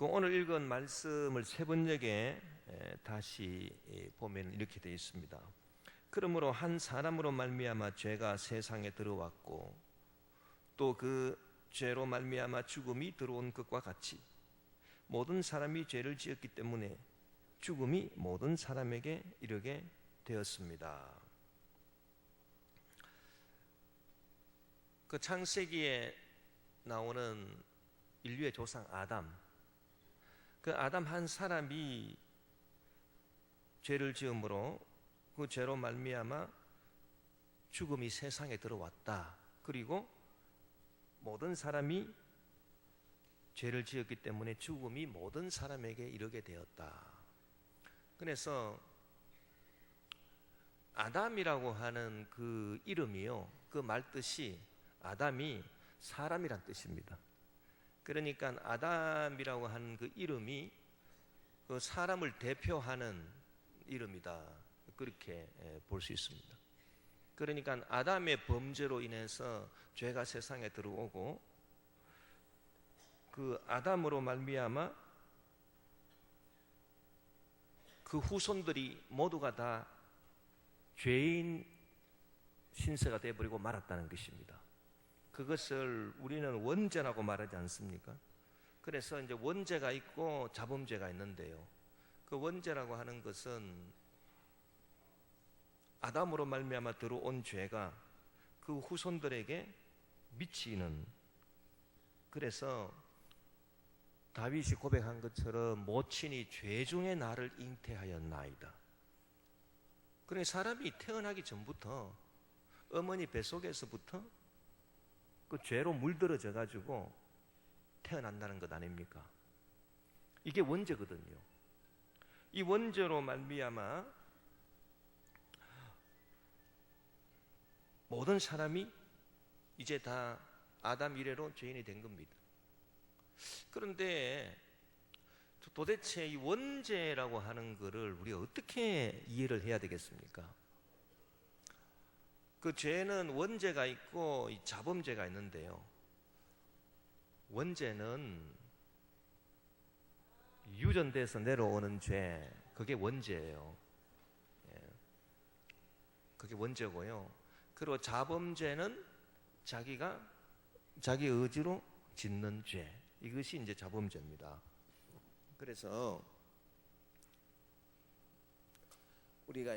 그 오늘 읽은 말씀을 세 번역에 다시 보면 이렇게 되어 있습니다. 그러므로 한 사람으로 말미암아 죄가 세상에 들어왔고 또 그 죄로 말미암아 죽음이 들어온 것과 같이 모든 사람이 죄를 지었기 때문에 죽음이 모든 사람에게 이르게 되었습니다. 그 창세기에 나오는 인류의 조상 아담, 그 아담 한 사람이 죄를 지음으로 그 죄로 말미암아 죽음이 세상에 들어왔다. 그리고 모든 사람이 죄를 지었기 때문에 죽음이 모든 사람에게 이르게 되었다. 그래서 아담이라고 하는 그 이름이요, 그 말뜻이 아담이 사람이란 뜻입니다. 그러니까 아담이라고 하는 그 이름이 그 사람을 대표하는 이름이다. 그렇게 볼 수 있습니다. 그러니까 아담의 범죄로 인해서 죄가 세상에 들어오고 그 아담으로 말미암아 그 후손들이 모두가 다 죄인 신세가 되어버리고 말았다는 것입니다. 그것을 우리는 원죄라고 말하지 않습니까? 그래서 이제 원죄가 있고 자범죄가 있는데요. 그 원죄라고 하는 것은 아담으로 말미암아 들어온 죄가 그 후손들에게 미치는, 그래서 다윗이 고백한 것처럼 모친이 죄 중에 나를 잉태하였나이다. 그러니까 사람이 태어나기 전부터 어머니 뱃속에서부터 그 죄로 물들어져 가지고 태어난다는 것 아닙니까? 이게 원죄거든요. 이 원죄로 말미암아 모든 사람이 이제 다 아담 이래로 죄인이 된 겁니다. 그런데 도대체 이 원죄라고 하는 것을 우리가 어떻게 이해를 해야 되겠습니까? 그 죄는 원죄가 있고 자범죄가 있는데요. 원죄는 유전돼서 내려오는 죄, 그게 원죄예요. 그게 원죄고요. 그리고 자범죄는 자기가 자기 의지로 짓는 죄, 이것이 이제 자범죄입니다. 그래서 우리가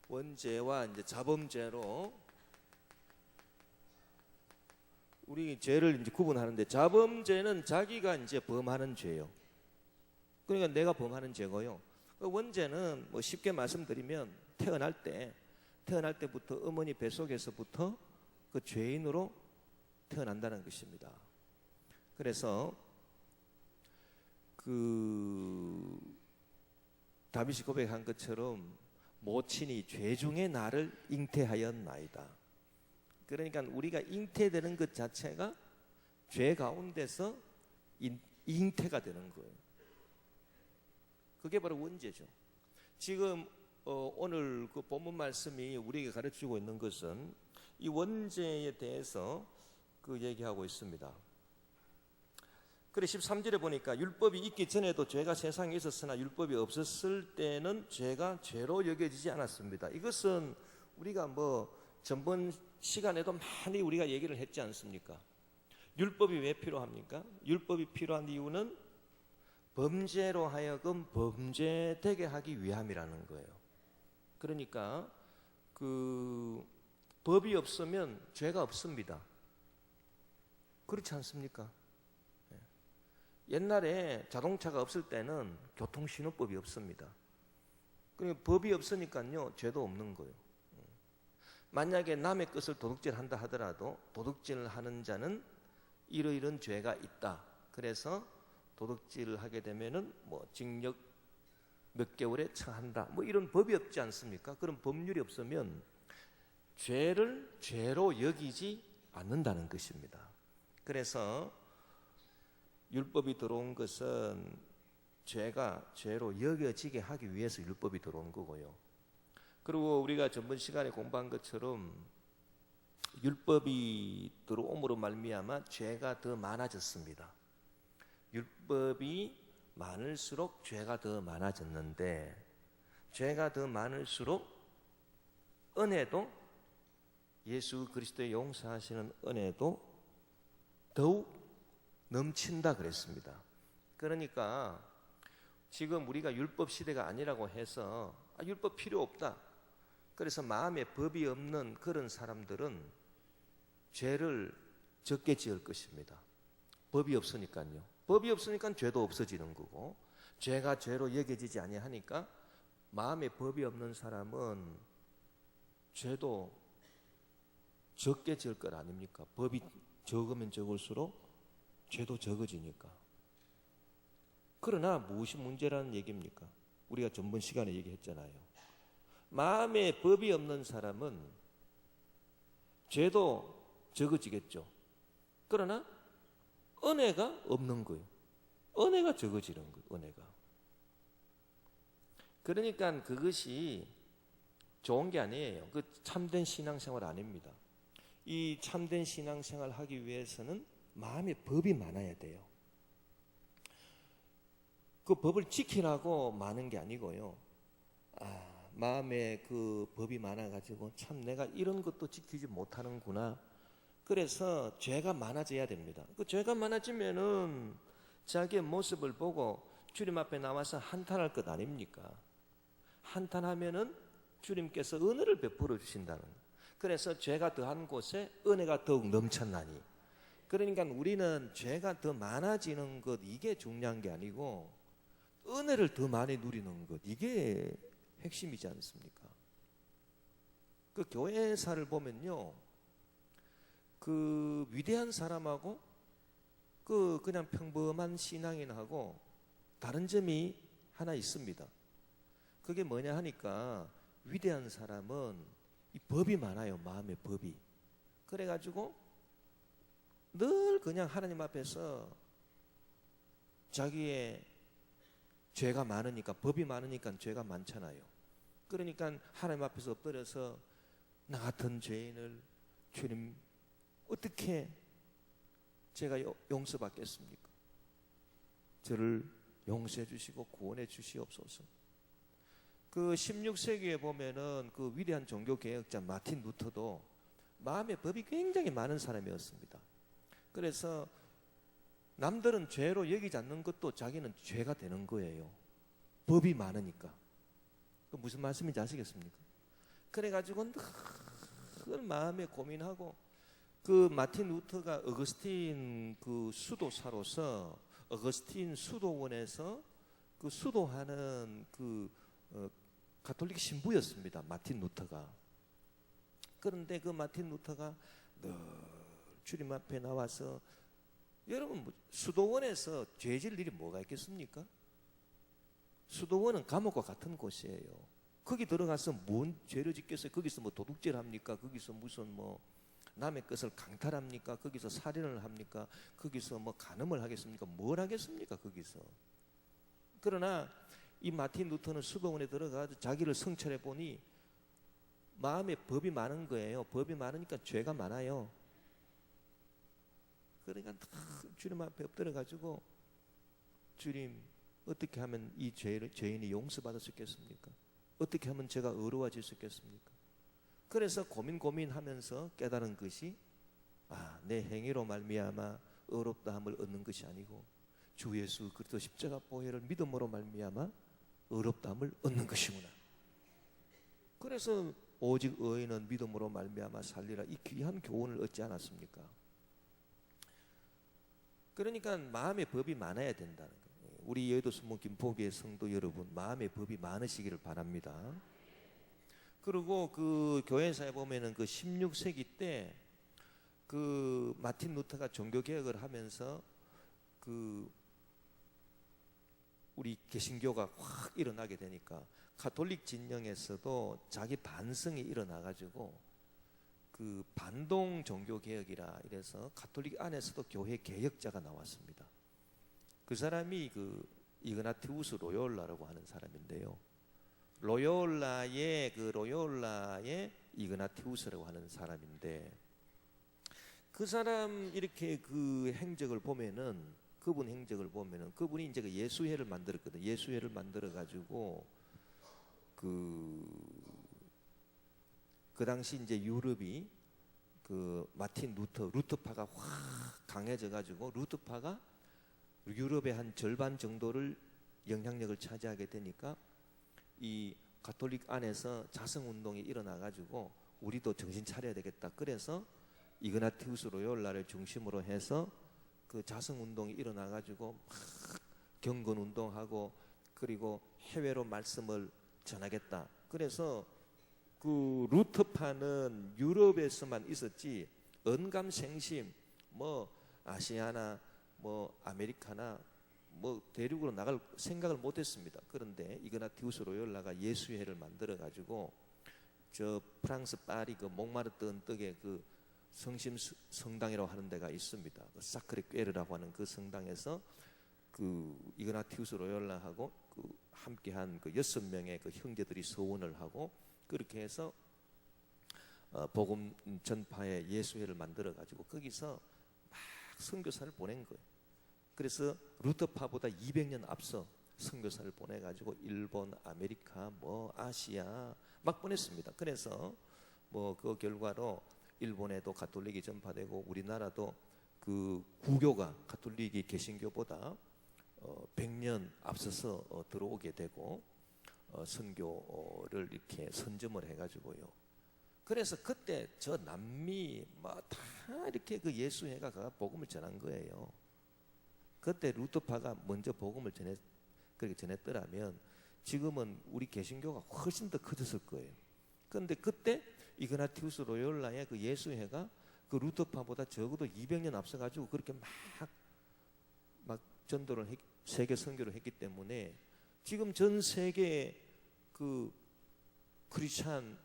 원죄와 이제 자범죄로 우리 죄를 이제 구분하는데, 자범죄는 자기가 이제 범하는 죄요. 그러니까 내가 범하는 죄고요. 원죄는 뭐 쉽게 말씀드리면 태어날 때부터 어머니 뱃속에서부터 그 죄인으로 태어난다는 것입니다. 그래서 그 다윗이 고백한 것처럼 모친이 죄 중에 나를 잉태하였나이다. 그러니까 우리가 잉태되는 것 자체가 죄 가운데서 잉태가 되는 거예요. 그게 바로 원죄죠. 지금 오늘 그 본문 말씀이 우리에게 가르치고 있는 것은 이 원죄에 대해서 그 얘기하고 있습니다. 그래 13절에 보니까 율법이 있기 전에도 죄가 세상에 있었으나 율법이 없었을 때는 죄가 죄로 여겨지지 않았습니다. 이것은 우리가 뭐 전번 시간에도 많이 우리가 얘기를 했지 않습니까? 율법이 왜 필요합니까? 율법이 필요한 이유는 범죄로 하여금 범죄되게 하기 위함이라는 거예요. 그러니까 그 법이 없으면 죄가 없습니다. 그렇지 않습니까? 옛날에 자동차가 없을 때는 교통신호법이 없습니다. 그러니까 법이 없으니까요 죄도 없는 거예요. 만약에 남의 것을 도둑질한다 하더라도 도둑질을 하는 자는 이러이런 죄가 있다. 그래서 도둑질을 하게 되면은 뭐 징역 몇 개월에 처한다. 뭐 이런 법이 없지 않습니까? 그런 법률이 없으면 죄를 죄로 여기지 않는다는 것입니다. 그래서 율법이 들어온 것은 죄가 죄로 여겨지게 하기 위해서 율법이 들어온 거고요. 그리고 우리가 전번 시간에 공부한 것처럼 율법이 들어옴으로 말미암아 죄가 더 많아졌습니다. 율법이 많을수록 죄가 더 많아졌는데, 죄가 더 많을수록 은혜도, 예수 그리스도의 용서하시는 은혜도 더욱 넘친다 그랬습니다. 그러니까 지금 우리가 율법 시대가 아니라고 해서 율법 필요 없다, 그래서 마음에 법이 없는 그런 사람들은 죄를 적게 지을 것입니다. 법이 없으니까요. 법이 없으니까 죄도 없어지는 거고, 죄가 죄로 여겨지지 아니하니까 마음에 법이 없는 사람은 죄도 적게 지을 것 아닙니까? 법이 적으면 적을수록 죄도 적어지니까. 그러나 무엇이 문제라는 얘기입니까? 우리가 전번 시간에 얘기했잖아요. 마음에 법이 없는 사람은 죄도 적어지겠죠. 그러나 은혜가 없는 거예요. 은혜가 적어지는 거예요. 은혜가. 그러니까 그것이 좋은 게 아니에요. 그 참된 신앙생활 아닙니다. 이 참된 신앙생활 하기 위해서는 마음에 법이 많아야 돼요. 그 법을 지키라고 많은 게 아니고요. 마음에 그 법이 많아가지고 참 내가 이런 것도 지키지 못하는구나. 그래서 죄가 많아져야 됩니다. 그 죄가 많아지면은 자기의 모습을 보고 주님 앞에 나와서 한탄할 것 아닙니까? 한탄하면은 주님께서 은혜를 베풀어 주신다는 거예요. 그래서 죄가 더한 곳에 은혜가 더욱 넘쳤나니. 그러니까 우리는 죄가 더 많아지는 것, 이게 중요한 게 아니고 은혜를 더 많이 누리는 것, 이게 핵심이지 않습니까? 그 교회사를 보면요, 그 위대한 사람하고 그 그냥 평범한 신앙인하고 다른 점이 하나 있습니다. 그게 뭐냐 하니까 위대한 사람은 이 법이 많아요. 마음에 법이. 그래가지고 늘 그냥 하나님 앞에서 자기의 죄가 많으니까, 법이 많으니까 죄가 많잖아요. 그러니까 하나님 앞에서 엎드려서 나 같은 죄인을 주님 어떻게 제가 용서받겠습니까? 저를 용서해 주시고 구원해 주시옵소서. 그 16세기에 보면은 그 위대한 종교 개혁자 마틴 루터도 마음의 법이 굉장히 많은 사람이었습니다. 그래서 남들은 죄로 여기지 않는 것도 자기는 죄가 되는 거예요. 법이 많으니까. 그 무슨 말씀인지 아시겠습니까? 그래가지고 늘 마음에 고민하고, 그 마틴 루터가 어거스틴 그 수도사로서 어거스틴 수도원에서 그 수도하는 그 가톨릭 신부였습니다. 마틴 루터가. 그런데 그 마틴 루터가 늘 주님 앞에 나와서, 여러분 수도원에서 죄질 일이 뭐가 있겠습니까? 수도원은 감옥과 같은 곳이에요. 거기 들어가서 뭔 죄를 짓겠어요? 거기서 뭐 도둑질 합니까? 거기서 무슨 뭐 남의 것을 강탈합니까? 거기서 살인을 합니까? 거기서 뭐 간음을 하겠습니까? 뭘 하겠습니까? 거기서. 그러나 이 마틴 루터는 수도원에 들어가서 자기를 성찰해 보니 마음에 법이 많은 거예요. 법이 많으니까 죄가 많아요. 그러니까 주님 앞에 엎드려가지고, 주님 어떻게 하면 이 죄인이 용서받을 수 있겠습니까? 어떻게 하면 제가 의로워질 수 있겠습니까? 그래서 고민하면서 깨달은 것이, 내 행위로 말미암아 의롭다함을 얻는 것이 아니고 주 예수 그리스도 십자가 보혈을 믿음으로 말미암아 의롭다함을 얻는 것이구나. 그래서 오직 의인은 믿음으로 말미암아 살리라, 이 귀한 교훈을 얻지 않았습니까? 그러니까 마음의 법이 많아야 된다는 거예요. 우리 여의도 순문 김포교회 성도 여러분, 마음의 법이 많으시기를 바랍니다. 그리고 그 교회사에 보면은 그 16세기 때 그 마틴 루터가 종교 개혁을 하면서 그 우리 개신교가 확 일어나게 되니까 가톨릭 진영에서도 자기 반성이 일어나가지고 그 반동 종교 개혁이라 이래서 가톨릭 안에서도 교회 개혁자가 나왔습니다. 그 사람이 그 이그나티우스 로요올라라고 하는 사람인데요. 로요올라의 이그나티우스라고 하는 사람인데, 그 사람 이렇게 그 행적을 보면은, 그분 행적을 보면은 그분이 이제 그 예수회를 만들었거든. 예수회를 만들어 가지고 그 당시 이제 유럽이 그 마틴 루터파가 확 강해져 가지고, 루터파가 유럽의 한 절반 정도를 영향력을 차지하게 되니까 이 가톨릭 안에서 자성 운동이 일어나 가지고 우리도 정신 차려야 되겠다. 그래서 이그나티우스 로요라를 중심으로 해서 그 자성 운동이 일어나 가지고 막 경건 운동하고, 그리고 해외로 말씀을 전하겠다. 그래서 그 루터파는 유럽에서만 있었지, 언감생심 뭐 아시아나 뭐 아메리카나 뭐 대륙으로 나갈 생각을 못했습니다. 그런데 이그나티우스 로요라가 예수회를 만들어 가지고 저 프랑스 파리 그 몽마르트 떡의 그 성심 성당이라고 하는 데가 있습니다. 그 사크레 꾀르라고 하는 그 성당에서 그 이그나티우스 로요라하고 그 함께한 그 6명의 그 형제들이 서원을 하고, 그렇게 해서 복음 전파의 예수회를 만들어 가지고 거기서 막 선교사를 보낸 거예요. 그래서 루터파보다 200년 앞서 선교사를 보내 가지고 일본, 아메리카, 뭐 아시아 막 보냈습니다. 그래서 뭐 그 결과로 일본에도 가톨릭이 전파되고, 우리나라도 그 구교가 가톨릭이 개신교보다 100년 앞서서 들어오게 되고, 선교를 이렇게 선점을 해가지고요. 그래서 그때 저 남미 막 다 이렇게 그 예수회가 복음을 전한 거예요. 그때 루터파가 먼저 복음을 그렇게 전했더라면 지금은 우리 개신교가 훨씬 더 커졌을 거예요. 그런데 그때 이그나티우스 로요라의 그 예수회가 그 루터파보다 적어도 200년 앞서가지고 그렇게 막 전도를 세계 선교를 했기 때문에 지금 전 세계 그 크리스찬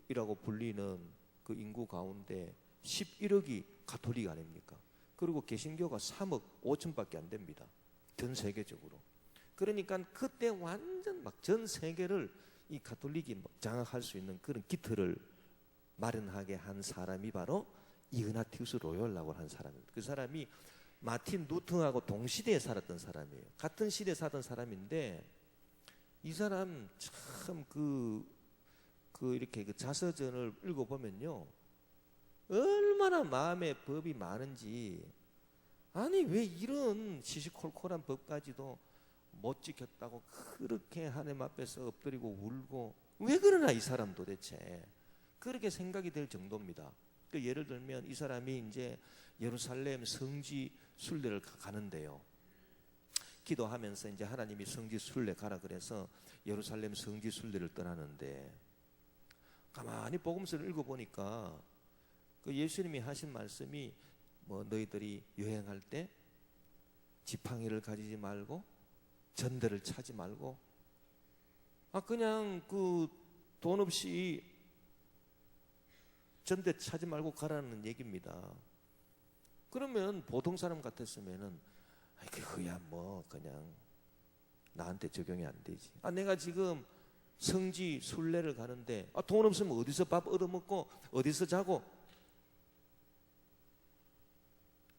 이라고 불리는 그 인구 가운데 11억이 가톨릭 아닙니까? 그리고 개신교가 3억 5천밖에 안 됩니다. 전 세계적으로. 그러니까 그때 완전 막 전 세계를 이 가톨릭이 장악할 수 있는 그런 기틀을 마련하게 한 사람이 바로 이그나티우스 로요라고 하는 사람입니다. 그 사람이 마틴 루터하고 동시대에 살았던 사람이에요. 같은 시대에 살았던 사람인데, 이 사람 참 이렇게 그 자서전을 읽어보면요, 얼마나 마음에 법이 많은지, 아니 왜 이런 시시콜콜한 법까지도 못 지켰다고 그렇게 하나님 앞에서 엎드리고 울고, 왜 그러나 이 사람 도대체, 그렇게 생각이 될 정도입니다. 그 예를 들면 이 사람이 이제 예루살렘 성지 순례를 가는데요, 기도하면서 이제 하나님이 성지 순례 가라 그래서 예루살렘 성지 순례를 떠나는데, 가만히 복음서를 읽어보니까 그 예수님이 하신 말씀이 뭐 너희들이 여행할 때 지팡이를 가지지 말고 전대를 차지 말고, 그냥 그 돈 없이 전대 차지 말고 가라는 얘기입니다. 그러면 보통 사람 같았으면은 그거야 뭐 그냥 나한테 적용이 안 되지. 내가 지금 성지 순례를 가는데 돈 없으면 어디서 밥 얻어먹고 어디서 자고.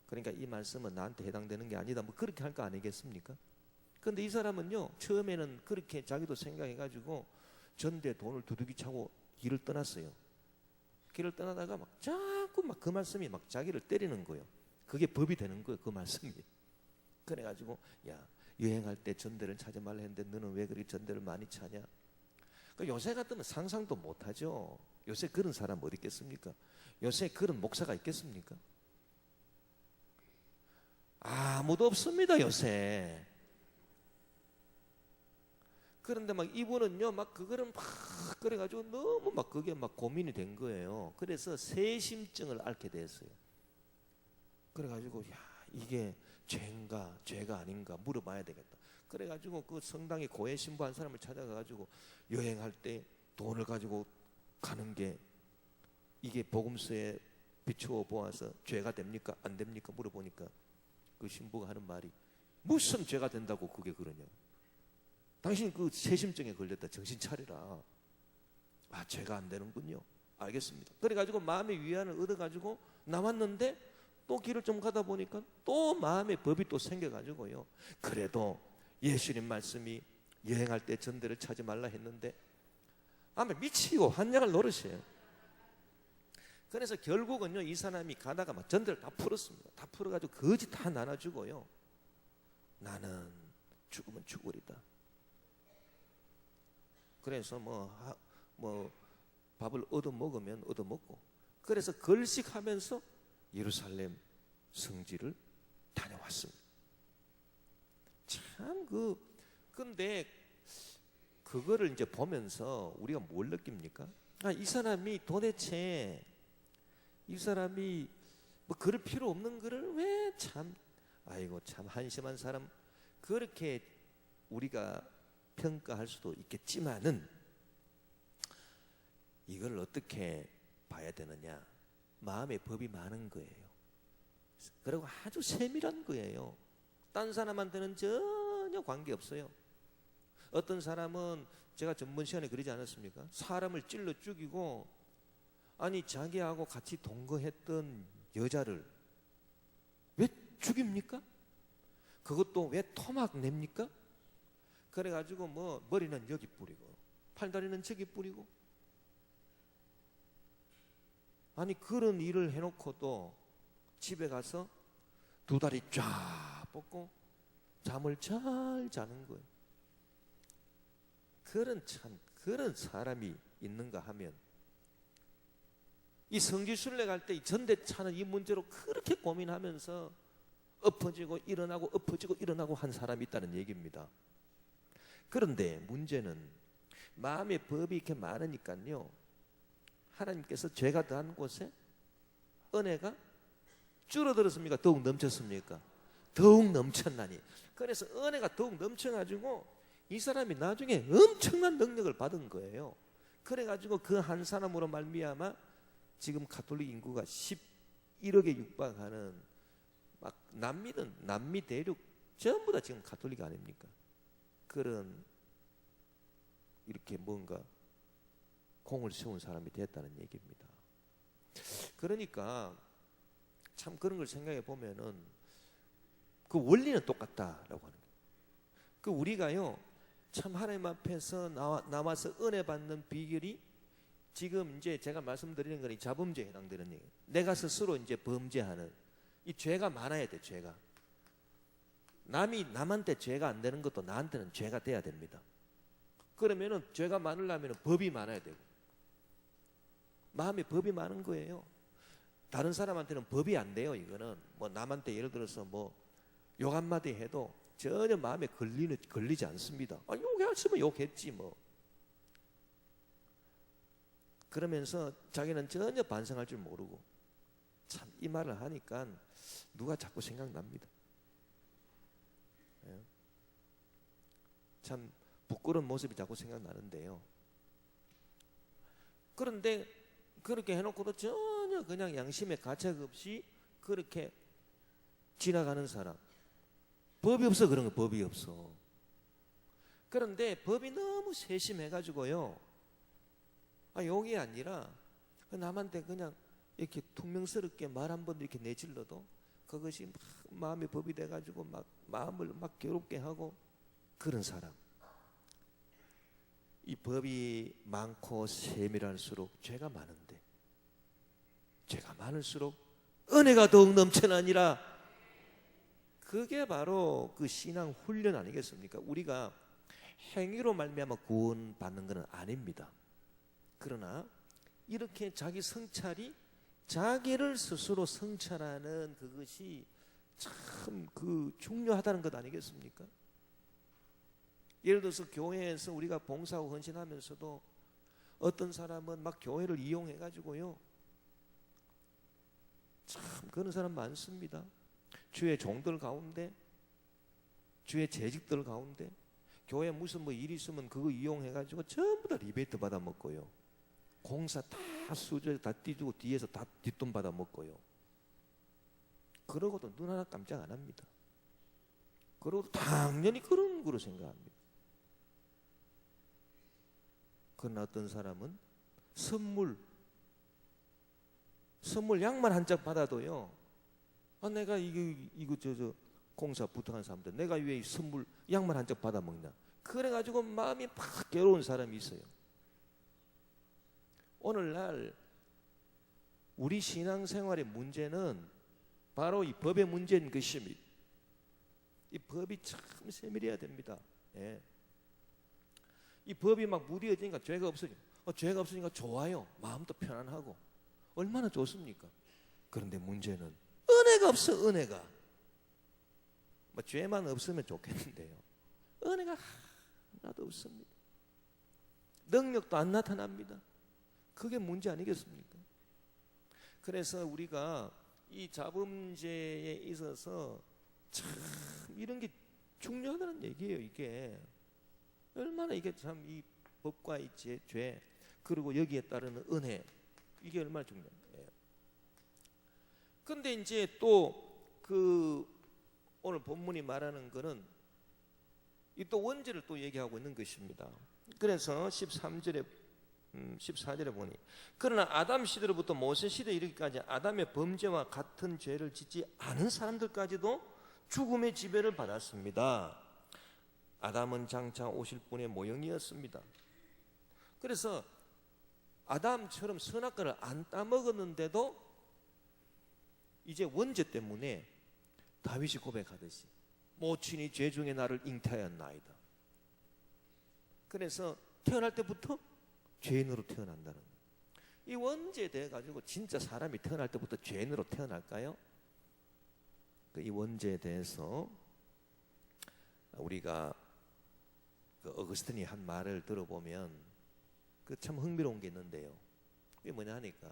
그러니까 이 말씀은 나한테 해당되는 게 아니다, 뭐 그렇게 할 거 아니겠습니까? 그런데 이 사람은요, 처음에는 그렇게 자기도 생각해가지고 전대 돈을 두둑이 차고 길을 떠났어요. 길을 떠나다가 막 자꾸 막 그 말씀이 막 자기를 때리는 거예요. 그게 법이 되는 거예요, 그 말씀이. 그래가지고 야, 여행할 때 전대를 차지 말라 했는데 너는 왜 그렇게 전대를 많이 차냐? 요새 같으면 상상도 못하죠. 요새 그런 사람 어디 있겠습니까? 요새 그런 목사가 있겠습니까? 아무도 없습니다, 요새. 그런데 막 이분은요, 막 그거를 막 그래가지고 너무 막 그게 막 고민이 된 거예요. 그래서 세심증을 앓게 됐어요. 그래가지고 야, 이게 죄인가 죄가 아닌가 물어봐야 되겠다. 그래가지고 그 성당에 고해 신부한 사람을 찾아가가지고 여행할 때 돈을 가지고 가는 게 이게 복음서에 비추어 보아서 죄가 됩니까 안 됩니까 물어보니까 그 신부가 하는 말이, 무슨 죄가 된다고 그게 그러냐, 당신 그 세심증에 걸렸다, 정신 차리라. 죄가 안 되는군요. 알겠습니다. 그래가지고 마음의 위안을 얻어가지고 나왔는데 또 길을 좀 가다 보니까 또 마음의 법이 또 생겨가지고요. 그래도 예수님 말씀이 여행할 때 전대를 차지 말라 했는데 아마 미치고 환장을 노릇이에요. 그래서 결국은요, 이 사람이 가다가 막 전대를 다 풀었습니다. 다 풀어가지고 거지 다 나눠주고요. 나는 죽으면 죽으리다. 그래서 뭐 밥을 얻어 먹으면 얻어 먹고, 그래서 걸식하면서 예루살렘 성지를 다녀왔습니다. 참 근데 그거를 이제 보면서 우리가 뭘 느낍니까? 이 사람이 도대체 이 사람이 뭐 그럴 필요 없는 거를 왜 참 한심한 사람, 그렇게 우리가 평가할 수도 있겠지만은 이걸 어떻게 봐야 되느냐? 마음의 법이 많은 거예요. 그리고 아주 세밀한 거예요. 딴 사람한테는 전혀 관계없어요. 어떤 사람은 제가 전번 시간에 그러지 않았습니까? 사람을 찔러 죽이고, 아니 자기하고 같이 동거했던 여자를 왜 죽입니까? 그것도 왜 토막 냅니까? 그래가지고 뭐 머리는 여기 뿌리고 팔다리는 저기 뿌리고, 아니 그런 일을 해놓고도 집에 가서 두 다리 쫙 뻗고 잠을 잘 자는 거예요. 그런 사람이 있는가 하면, 이 성지순례 갈 때 전대 차는 이 문제로 그렇게 고민하면서 엎어지고 일어나고 엎어지고 일어나고 한 사람이 있다는 얘기입니다. 그런데 문제는 마음의 법이 이렇게 많으니까요, 하나님께서 죄가 더한 곳에 은혜가 줄어들었습니까? 더욱 넘쳤습니까? 더욱 넘쳤나니. 그래서 은혜가 더욱 넘쳐가지고 이 사람이 나중에 엄청난 능력을 받은 거예요. 그래가지고 그 한 사람으로 말미암아 지금 가톨릭 인구가 11억에 육박하는, 막 남미 대륙 전부 다 지금 가톨릭 아닙니까? 그런 이렇게 뭔가 공을 세운 사람이 됐다는 얘기입니다. 그러니까 참 그런 걸 생각해 보면은 그 원리는 똑같다라고 하는 거예요. 그 우리가요, 참 하나님 앞에서 나와서 은혜 받는 비결이 지금 이제 제가 말씀드리는 건 이 자범죄에 해당되는 얘기예요. 내가 스스로 이제 범죄하는 이 죄가 많아야 돼. 죄가 남한테 죄가 안 되는 것도 나한테는 죄가 돼야 됩니다. 그러면은 죄가 많으려면 법이 많아야 되고, 마음에 법이 많은 거예요. 다른 사람한테는 법이 안 돼요. 이거는 뭐 남한테 예를 들어서 뭐 욕 한마디 해도 전혀 마음에 걸리지 않습니다. 욕했으면 욕했지 뭐. 그러면서 자기는 전혀 반성할 줄 모르고, 참 이 말을 하니까 누가 자꾸 생각납니다. 참 부끄러운 모습이 자꾸 생각나는데요. 그런데 그렇게 해놓고도 전혀 그냥 양심의 가책 없이 그렇게 지나가는 사람, 법이 없어. 그런 거 법이 없어. 그런데 법이 너무 세심해가지고요, 욕이 아니라 남한테 그냥 이렇게 퉁명스럽게 말 한 번 이렇게 내질러도 그것이 막 마음의 법이 돼가지고 막 마음을 막 괴롭게 하고, 그런 사람. 이 법이 많고 세밀할수록 죄가 많은데, 죄가 많을수록 은혜가 더욱 넘쳐나니라. 그게 바로 그 신앙 훈련 아니겠습니까? 우리가 행위로 말미암아 구원받는 것은 아닙니다. 그러나 이렇게 자기 성찰이, 자기를 스스로 성찰하는 그것이 참 중요하다는 것 아니겠습니까? 예를 들어서 교회에서 우리가 봉사하고 헌신하면서도 어떤 사람은 막 교회를 이용해 가지고요, 참 그런 사람 많습니다. 주의 종들 가운데, 주의 재직들 가운데 교회 무슨 뭐 일이 있으면 그거 이용해 가지고 전부 다 리베이트 받아 먹고요, 공사 다 수저에 다 띄주고 뒤에서 다 뒷돈 받아 먹고요. 그러고도 눈 하나 깜짝 안 합니다. 그러고도 당연히 그런 거로 생각합니다. 그러나 어떤 사람은 선물, 선물 양말 한 짝 받아도요. 아, 내가 이거 저 공사 부탁한 사람들 내가 왜 선물 양말 한 짝 받아 먹냐? 그래가지고 마음이 막 괴로운 사람이 있어요. 오늘날 우리 신앙생활의 문제는 바로 이 법의 문제인 것입니다. 이 법이 참 세밀해야 됩니다. 예. 이 법이 막 무뎌지니까 죄가 없어지고, 죄가 없으니까 좋아요. 마음도 편안하고 얼마나 좋습니까? 그런데 문제는 은혜가 없어. 은혜가 뭐 죄만 없으면 좋겠는데요. 은혜가 하나도 없습니다. 능력도 안 나타납니다. 그게 문제 아니겠습니까? 그래서 우리가 이 자범죄에 있어서 참 이런 게 중요하다는 얘기예요. 이게 얼마나 이게 참 이 법과 이 죄 그리고 여기에 따르는 은혜 이게 얼마나 중요해요. 근데 이제 또 그 오늘 본문이 말하는 거는 이 또 원죄를 또 얘기하고 있는 것입니다. 그래서 14절에 보니 그러나 아담 시대로부터 모세 시대 이르기까지 아담의 범죄와 같은 죄를 짓지 않은 사람들까지도 죽음의 지배를 받았습니다. 아담은 장차 오실 분의 모형이었습니다. 그래서 아담처럼 선악과를 안 따먹었는데도 이제 원죄 때문에 다윗이 고백하듯이 모친이 죄 중에 나를 잉태하였나이다. 그래서 태어날 때부터 죄인으로 태어난다는 거예요. 이 원죄에 대해 가지고 진짜 사람이 태어날 때부터 죄인으로 태어날까요? 이 원죄에 대해서 우리가 그 어거스틴이 한 말을 들어보면 그 참 흥미로운 게 있는데요. 그게 뭐냐 하니까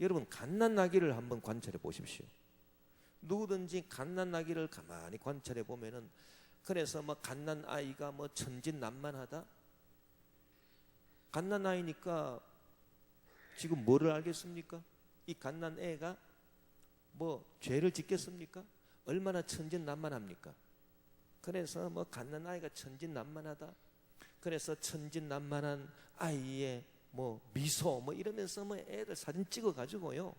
여러분 갓난아기를 한번 관찰해 보십시오. 누구든지 갓난아기를 가만히 관찰해 보면은 그래서 뭐 갓난아이가 뭐 천진난만하다. 갓난아이니까 지금 뭐를 알겠습니까? 이 갓난애가 뭐 죄를 짓겠습니까? 얼마나 천진난만합니까? 그래서 뭐 갓난아이가 천진난만하다. 그래서 천진난만한 아이의 뭐 미소 뭐 이러면서 뭐 애들 사진 찍어 가지고요.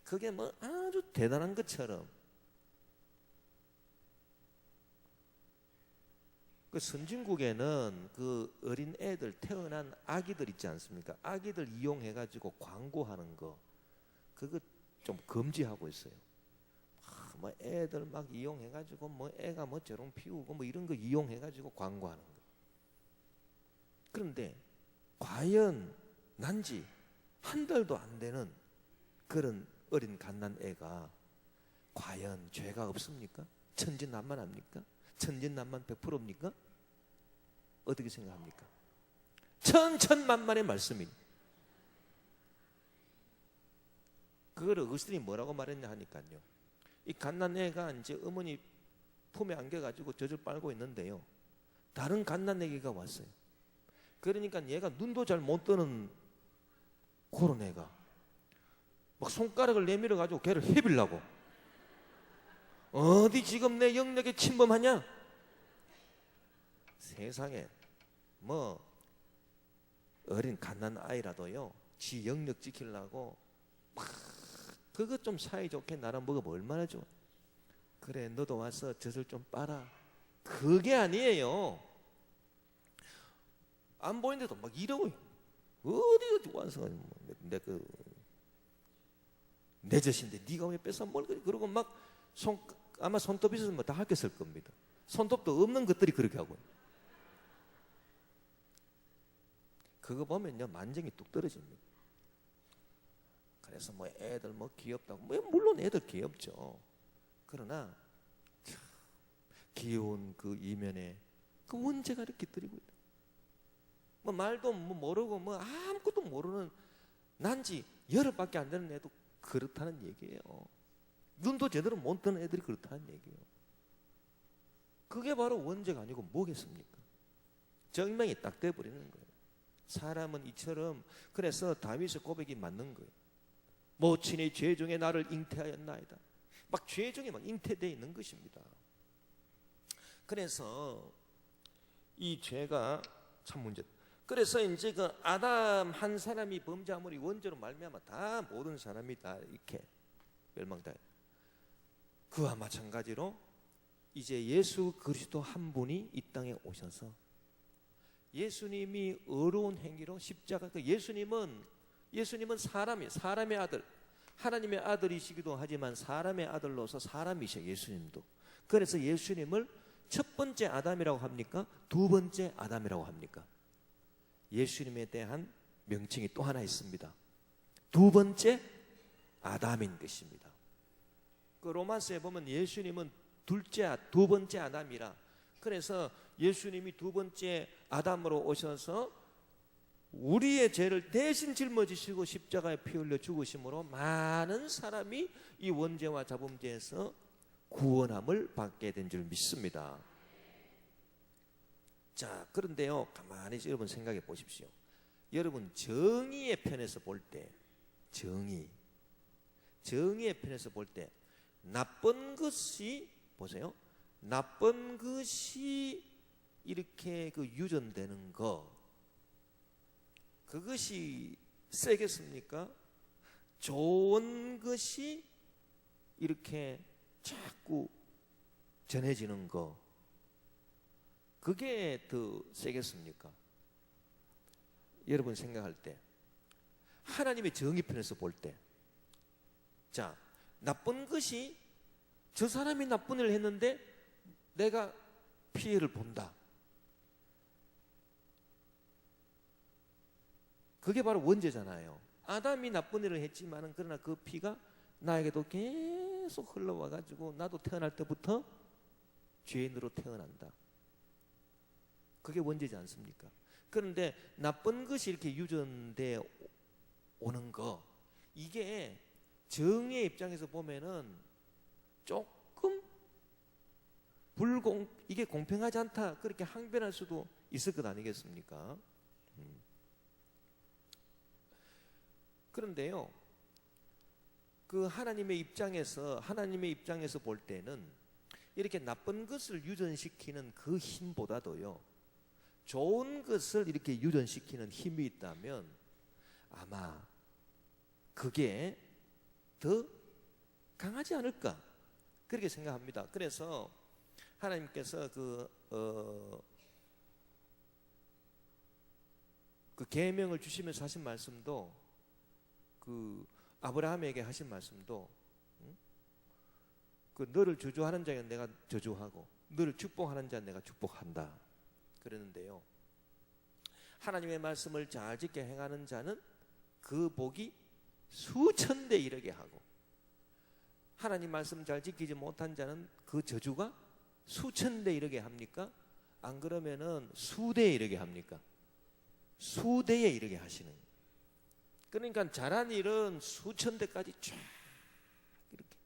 그게 뭐 아주 대단한 것처럼 그 선진국에는 그 어린 애들 태어난 아기들 있지 않습니까? 아기들 이용해 가지고 광고하는 거 그거 좀 금지하고 있어요. 뭐 애들 막 이용해 가지고 뭐 애가 뭐 저런 피우고 뭐 이런 거 이용해 가지고 광고하는 거. 그런데 과연 난지 한 달도 안 되는 그런 어린 갓난애가 과연 죄가 없습니까? 천진난만합니까? 천진난만 100%입니까? 어떻게 생각합니까? 천천만만의 말씀입니다. 그걸 어거스틴이 뭐라고 말했냐 하니까요. 이 갓난애가 이제 어머니 품에 안겨가지고 젖을 빨고 있는데요. 다른 갓난애기가 왔어요. 그러니까 얘가 눈도 잘 못 뜨는 그런 애가 막 손가락을 내밀어 가지고 걔를 해빌라고. 어디 지금 내 영역에 침범하냐? 세상에 뭐 어린 갓난아이라도요 지 영역 지키려고 막 그거 좀 사이좋게 나랑 먹으면 얼마나 좋아. 그래 너도 와서 젖을 좀 빨아. 그게 아니에요. 안 보이는데도 막 이러고 어디 와서 내 젖인데 네가 왜 뺏어 먹을. 그러고 막 아마 손톱 있으면 다 핥겠을 겁니다. 손톱도 없는 것들이 그렇게 하고. 그거 보면요 만정이 뚝 떨어집니다. 그래서 뭐 애들 뭐 귀엽다고 뭐 물론 애들 귀엽죠. 그러나 참 귀여운 그 이면에 그 원죄가 이렇게 들이고 있다. 뭐 말도 뭐 모르고 뭐 아무것도 모르는 난지 열흘밖에 안 되는 애도 그렇다는 얘기예요. 눈도 제대로 못 뜨는 애들이 그렇다는 얘기예요. 그게 바로 원죄가 아니고 뭐겠습니까? 정명이 딱 돼버리는 거예요. 사람은 이처럼 그래서 다윗의 고백이 맞는 거예요. 모친이 죄 중에 나를 잉태하였나이다. 막 죄 중에 막 잉태되어 있는 것입니다. 그래서 이 죄가 참 문제. 그래서 이제 그 아담 한 사람이 범죄함으로 원죄로 말미암아 다 모든 사람이 다 이렇게 멸망다. 그와 마찬가지로 이제 예수 그리스도 한 분이 이 땅에 오셔서 예수님이 어려운 행위로 십자가, 예수님은 사람의 아들, 하나님의 아들이시기도 하지만 사람의 아들로서 사람이셔. 예수님도. 그래서 예수님을 첫 번째 아담이라고 합니까? 두 번째 아담이라고 합니까? 예수님에 대한 명칭이 또 하나 있습니다. 두 번째 아담인 것입니다. 그 로마서에 보면 예수님은 두 번째 아담이라. 그래서 예수님이 두 번째 아담으로 오셔서 우리의 죄를 대신 짊어지시고 십자가에 피 흘려 죽으심으로 많은 사람이 이 원죄와 자범죄에서 구원함을 받게 된 줄 믿습니다. 자, 그런데요, 가만히 여러분 생각해 보십시오. 여러분 정의의 편에서 볼 때, 정의의 편에서 볼 때 나쁜 것이, 보세요, 나쁜 것이 이렇게 그 유전되는 거, 그것이 세겠습니까? 좋은 것이 이렇게 자꾸 전해지는 거, 그게 더 세겠습니까? 여러분 생각할 때, 하나님의 정의편에서 볼 때, 자, 나쁜 것이, 저 사람이 나쁜 일을 했는데 내가 피해를 본다. 그게 바로 원죄잖아요. 아담이 나쁜 일을 했지만은 그러나 그 피가 나에게도 계속 흘러와가지고 나도 태어날 때부터 죄인으로 태어난다. 그게 원죄지 않습니까? 그런데 나쁜 것이 이렇게 유전돼 오는 거, 이게 정의의 입장에서 보면은 조금 이게 공평하지 않다, 그렇게 항변할 수도 있을 것 아니겠습니까? 그런데요, 그 하나님의 입장에서 볼 때는 이렇게 나쁜 것을 유전시키는 그 힘보다도요, 좋은 것을 이렇게 유전시키는 힘이 있다면 아마 그게 더 강하지 않을까, 그렇게 생각합니다. 그래서 하나님께서 그 계명을 주시면서 하신 말씀도, 그 아브라함에게 하신 말씀도, 그 너를 저주하는 자에게 내가 저주하고 너를 축복하는 자는 내가 축복한다 그러는데요, 하나님의 말씀을 잘 지켜 행하는 자는 그 복이 수천대 이르게 하고, 하나님 말씀 잘 지키지 못한 자는 그 저주가 수천대 이르게 합니까? 안 그러면은 수대에 이르게 합니까? 수대에 이르게 하시는. 그러니까 잘한 일은 수천대까지 쫙 이렇게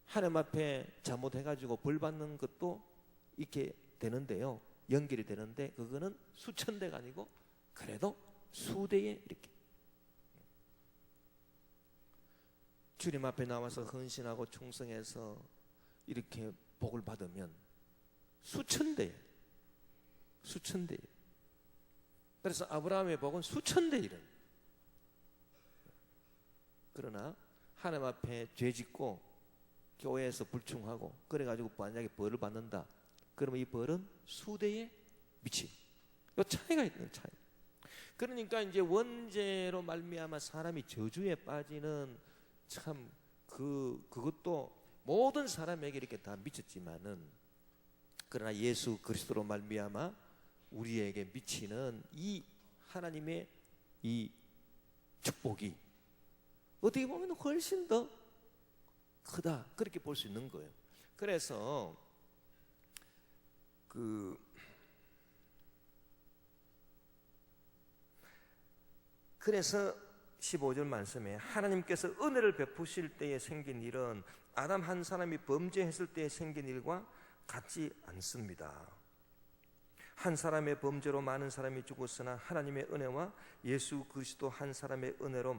하나님 앞에 잘못해가지고 벌 받는 것도 이렇게 되는데요, 연결이 되는데 그거는 수천대가 아니고 그래도 수대에 이렇게 주님 앞에 나와서 헌신하고 충성해서 이렇게 복을 받으면 수천대. 그래서 아브라함의 복은 수천대 이른. 그러나 하나님 앞에 죄 짓고 교회에서 불충하고 그래가지고 만약에 벌을 받는다, 그러면 이 벌은 수대에 미친. 이 차이가 있는 차이. 그러니까 이제 원죄로 말미암아 사람이 저주에 빠지는, 참 그것도 모든 사람에게 이렇게 다 미쳤지만은, 그러나 예수 그리스도로 말미암아 우리에게 미치는 이 하나님의 이 축복이 어떻게 보면 훨씬 더 크다, 그렇게 볼 수 있는 거예요. 그래서 15절 말씀에 하나님께서 은혜를 베푸실 때에 생긴 일은 아담 한 사람이 범죄했을 때에 생긴 일과 같지 않습니다. 한 사람의 범죄로 많은 사람이 죽었으나 하나님의 은혜와 예수 그리스도 한 사람의 은혜로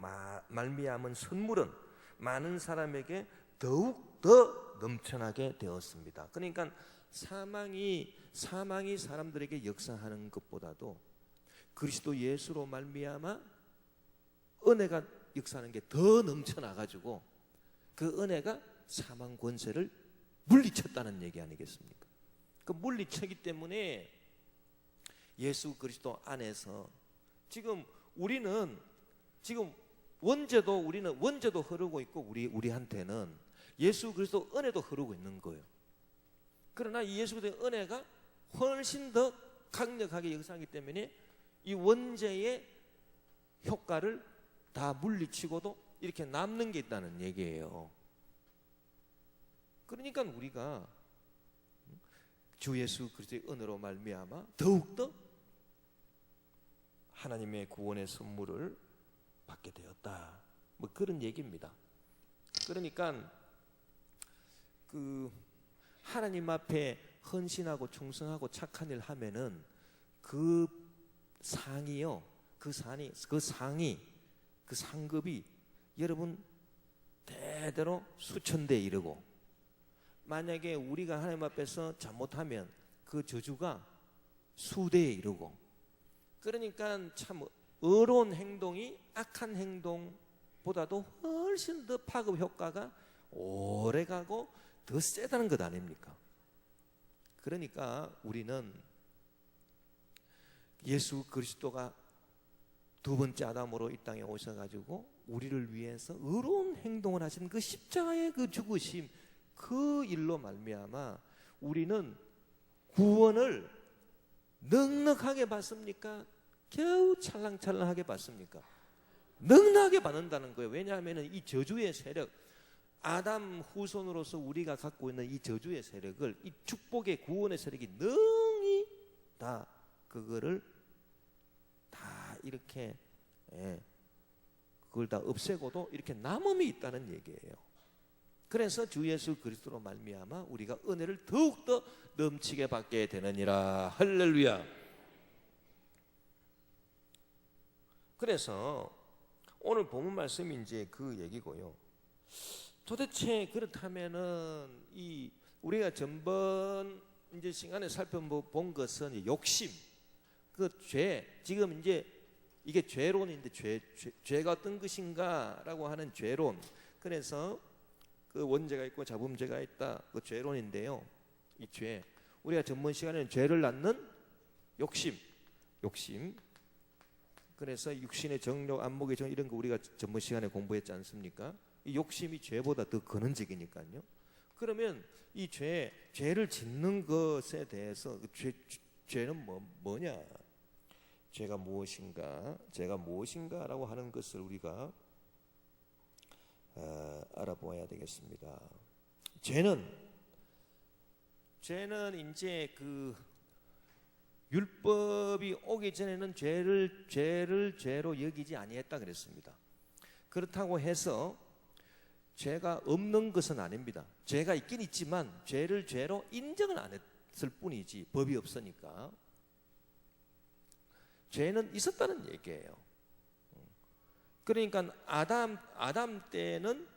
말미암은 선물은 많은 사람에게 더욱 더 넘쳐나게 되었습니다. 그러니까 사망이 사람들에게 역사하는 것보다도 그리스도 예수로 말미암아 은혜가 역사하는 게 더 넘쳐나가지고 그 은혜가 사망 권세를 물리쳤다는 얘기 아니겠습니까? 그 물리쳤기 때문에 예수 그리스도 안에서 지금 우리는 지금 우리는 원죄도 흐르고 있고 우리한테는 예수 그리스도 은혜도 흐르고 있는 거예요. 그러나 이 예수 그리스도의 은혜가 훨씬 더 강력하게 역사하기 때문에 이 원죄의 효과를 다 물리치고도 이렇게 남는 게 있다는 얘기예요. 그러니까 우리가 주 예수 그리스도의 은혜로 말미암아 더욱더 하나님의 구원의 선물을 받게 되었다. 뭐 그런 얘기입니다. 그러니까 그 하나님 앞에 헌신하고 충성하고 착한 일 하면은 그 상이요, 그 상급이 여러분 대대로 수천대에 이르고, 만약에 우리가 하나님 앞에서 잘못하면 그 저주가 수대에 이르고, 그러니까 참 어려운 행동이 악한 행동보다도 훨씬 더 파급 효과가 오래가고 더 세다는 것 아닙니까? 그러니까 우리는 예수 그리스도가 두 번째 아담으로 이 땅에 오셔가지고 우리를 위해서 의로운 행동을 하신 그 십자가의 그 죽으심, 그 일로 말미암아 우리는 구원을 넉넉하게 받습니까? 겨우 찰랑찰랑하게 받습니까? 넉넉하게 받는다는 거예요. 왜냐하면 이 저주의 세력, 아담 후손으로서 우리가 갖고 있는 이 저주의 세력을, 이 축복의 구원의 세력이 능히 다 그거를 다 이렇게 그걸 다 없애고도 이렇게 남음이 있다는 얘기예요. 그래서 주 예수 그리스도로 말미암아 우리가 은혜를 더욱더 넘치게 받게 되느니라. 할렐루야. 그래서 오늘 본문 말씀이 이제 그 얘기고요. 도대체 그렇다면은 이 우리가 전번 이제 시간에 살펴본 것은 욕심, 그 죄, 지금 이제 이게 죄론인데 죄가 어떤 것인가라고 하는 죄론. 그래서 그 원죄가 있고 자범죄가 있다. 그 죄론인데요. 이 죄, 우리가 전번 시간에는 죄를 낳는 욕심. 그래서 육신의 정욕, 안목의 정 이런 거 우리가 전번 시간에 공부했지 않습니까? 이 욕심이 죄보다 더 근원적이니까요. 그러면 이 죄를 짓는 것에 대해서 죄는 뭐냐? 죄가 무엇인가라고 하는 것을 우리가 알아보아야 되겠습니다. 죄는 이제 그 율법이 오기 전에는 죄를 죄로 여기지 아니했다 그랬습니다. 그렇다고 해서 죄가 없는 것은 아닙니다. 죄가 있긴 있지만 죄를 죄로 인정을 안 했을 뿐이지, 법이 없으니까. 죄는 있었다는 얘기예요. 그러니까 아담 때는,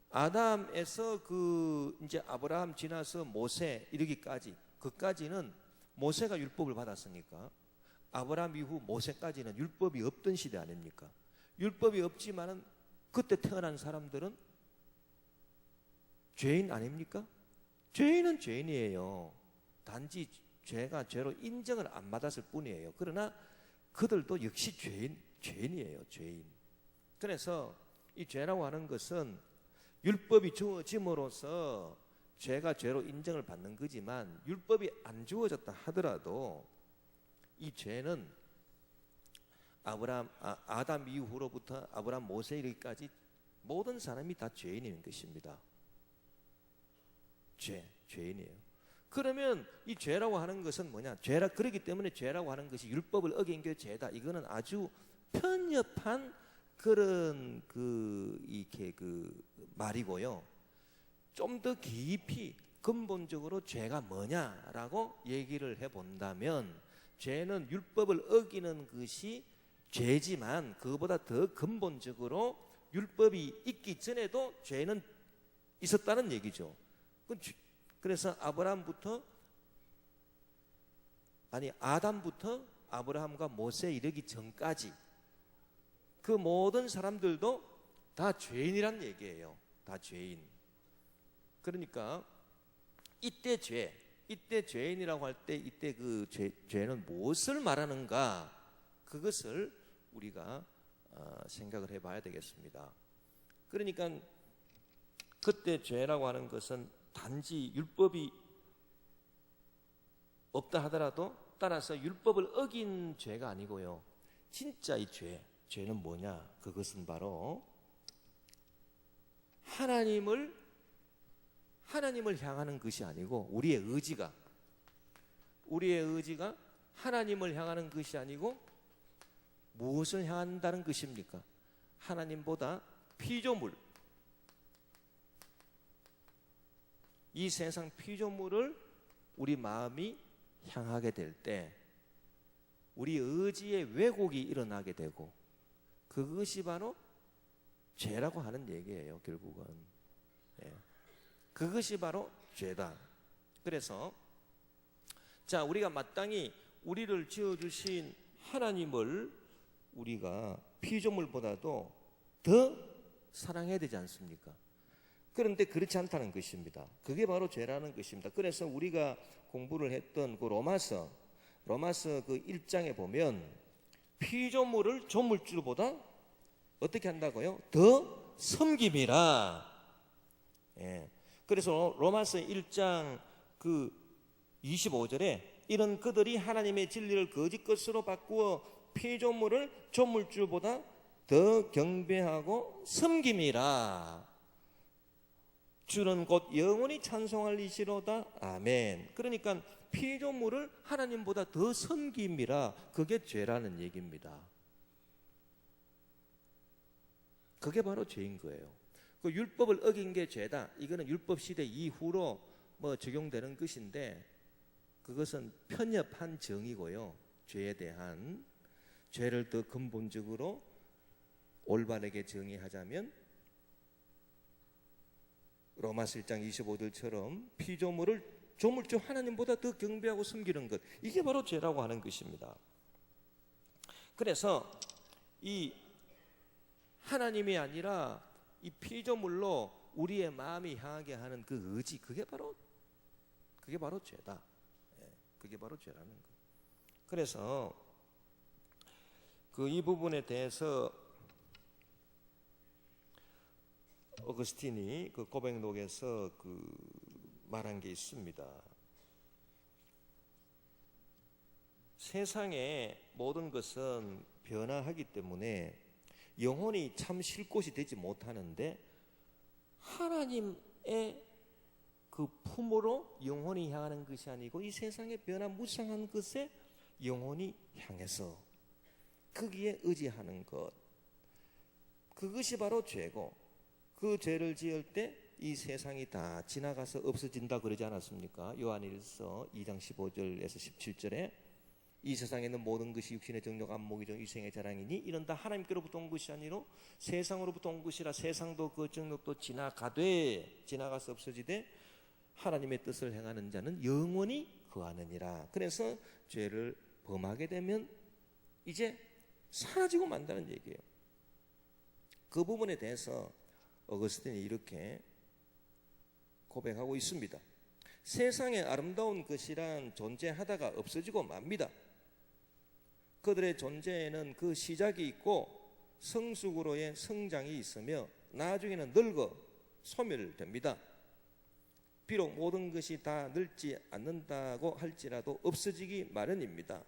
아담에서 그 이제 아브라함 지나서 모세 이르기까지, 그까지는 모세가 율법을 받았으니까 아브라함 이후 모세까지는 율법이 없던 시대 아닙니까? 율법이 없지만은 그때 태어난 사람들은 죄인 아닙니까? 죄인은 죄인이에요. 단지 죄가 죄로 인정을 안 받았을 뿐이에요. 그러나 그들도 역시 죄인이에요. 죄인. 그래서 이 죄라고 하는 것은 율법이 주어짐으로써 죄가 죄로 인정을 받는 거지만, 율법이 안 주어졌다 하더라도 이 죄는 아담 이후로부터 아브라함 모세 이르기까지 모든 사람이 다 죄인인 것입니다. 죄인이에요. 그러면 이 죄라고 하는 것은 뭐냐? 그렇기 때문에 죄라고 하는 것이 율법을 어긴 게 죄다. 이거는 아주 편협한 그런 이렇게 말이고요. 좀 더 깊이 근본적으로 죄가 뭐냐라고 얘기를 해본다면, 죄는 율법을 어기는 것이 죄지만 그거보다 더 근본적으로 율법이 있기 전에도 죄는 있었다는 얘기죠. 그래서 아브라함부터 아니 아담부터 아브라함과 모세에 이르기 전까지 그 모든 사람들도 다 죄인이란 얘기예요. 다 죄인. 그러니까 이때 죄인이라고 할 때 이때 그 죄는 무엇을 말하는가? 그것을 우리가 생각을 해봐야 되겠습니다. 그러니까 그때 죄라고 하는 것은 단지 율법이 없다 하더라도 따라서 율법을 어긴 죄가 아니고요. 진짜 이 죄는 뭐냐? 그것은 바로 하나님을 향하는 것이 아니고 우리의 의지가 하나님을 향하는 것이 아니고 무엇을 향한다는 것입니까? 하나님보다 피조물, 이 세상 피조물을 우리 마음이 향하게 될 때 우리 의지의 왜곡이 일어나게 되고 그것이 바로 죄라고 하는 얘기예요. 결국은 그것이 바로 죄다. 그래서 자, 우리가 마땅히 우리를 지어주신 하나님을 우리가 피조물보다도 더 사랑해야 되지 않습니까? 그런데 그렇지 않다는 것입니다. 그게 바로 죄라는 것입니다. 그래서 우리가 공부를 했던 그 로마서 그 1장에 보면 피조물을 조물주보다 어떻게 한다고요? 더 섬김이라. 그래서 로마서 1장 그 25절에 이런 그들이 하나님의 진리를 거짓 것으로 바꾸어 피조물을 조물주보다 더 경배하고 섬김이라. 주는 곧 영원히 찬송할 이시로다. 아멘. 그러니까 피조물을 하나님보다 더 섬김이라. 그게 죄라는 얘기입니다. 그게 바로 죄인 거예요. 그 율법을 어긴 게 죄다. 이거는 율법 시대 이후로 적용되는 것인데 그것은 편협한 정의고요. 죄에 대한 죄를 더 근본적으로 올바르게 정의하자면 로마서 1장 25절처럼 피조물을 조물주 하나님보다 더 경배하고 섬기는 것, 이게 바로 죄라고 하는 것입니다. 그래서 이 하나님이 아니라 이 피조물로 우리의 마음이 향하게 하는 그 의지, 그게 바로 죄다. 그게 바로 죄라는 거. 그래서 이 부분에 대해서 어거스틴이 그 고백록에서 말한 게 있습니다. 세상의 모든 것은 변화하기 때문에 영혼이 참 쉴 곳이 되지 못하는데 하나님의 그 품으로 영혼이 향하는 것이 아니고 이 세상의 변화무쌍한 것에 영혼이 향해서 거기에 의지하는 것, 그것이 바로 죄고, 그 죄를 지을 때 이 세상이 다 지나가서 없어진다 그러지 않았습니까? 요한일서 2장 15절에서 17절에 이 세상에 있는 모든 것이 육신의 정욕, 안목이죠, 이생의 자랑이니 이런 다 하나님께로부터 온 것이 아니로 세상으로부터 온 것이라. 세상도 그 정욕도 지나가서 없어지되 하나님의 뜻을 행하는 자는 영원히 거하느니라. 그래서 죄를 범하게 되면 이제 사라지고 만다는 얘기예요. 그 부분에 대해서 어거스틴이 이렇게 고백하고 있습니다. 세상에 아름다운 것이란 존재하다가 없어지고 맙니다. 그들의 존재에는 그 시작이 있고 성숙으로의 성장이 있으며 나중에는 늙어 소멸됩니다. 비록 모든 것이 다 늙지 않는다고 할지라도 없어지기 마련입니다.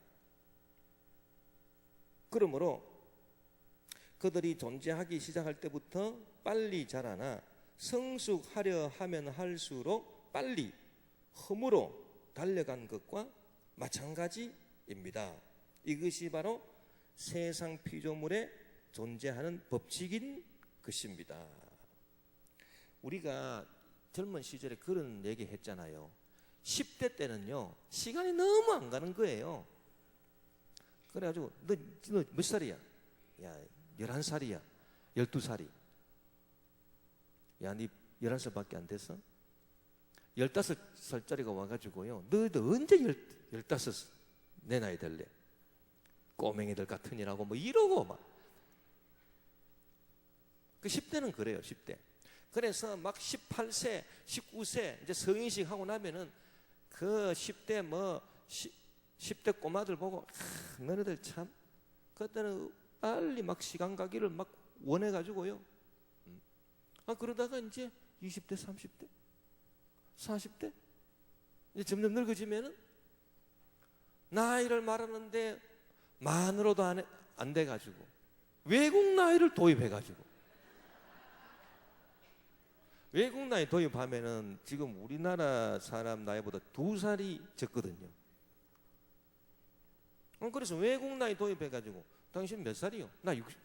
그러므로 그들이 존재하기 시작할 때부터 빨리 자라나 성숙하려 하면 할수록 빨리 험으로 달려간 것과 마찬가지입니다. 이것이 바로 세상 피조물에 존재하는 법칙인 것입니다. 우리가 젊은 시절에 그런 얘기 했잖아요. 10대 때는요 시간이 너무 안 가는 거예요. 그래가지고 너 몇 살이야? 야 11살이야 12살이. 야 니 11살밖에 안 됐어? 15살짜리가 와가지고요 너 언제 15 내 나이 될래. 꼬맹이들 같으니라고 뭐 이러고 막. 그 10대는 그래요, 10대. 그래서 막 18세, 19세 이제 성인식 하고 나면은 그 10대 뭐 10대 꼬마들 보고 너네들 참 그때는 빨리 막 시간 가기를 막 원해가지고요. 그러다가 이제 20대, 30대, 40대 이제 점점 늙어지면은 나이를 말하는데 만으로도 안 돼가지고 외국 나이를 도입해가지고 외국 나이 도입하면은 지금 우리나라 사람 나이보다 2살이 적거든요. 그래서 외국 나이 도입해가지고 당신 몇 살이요? 나 60.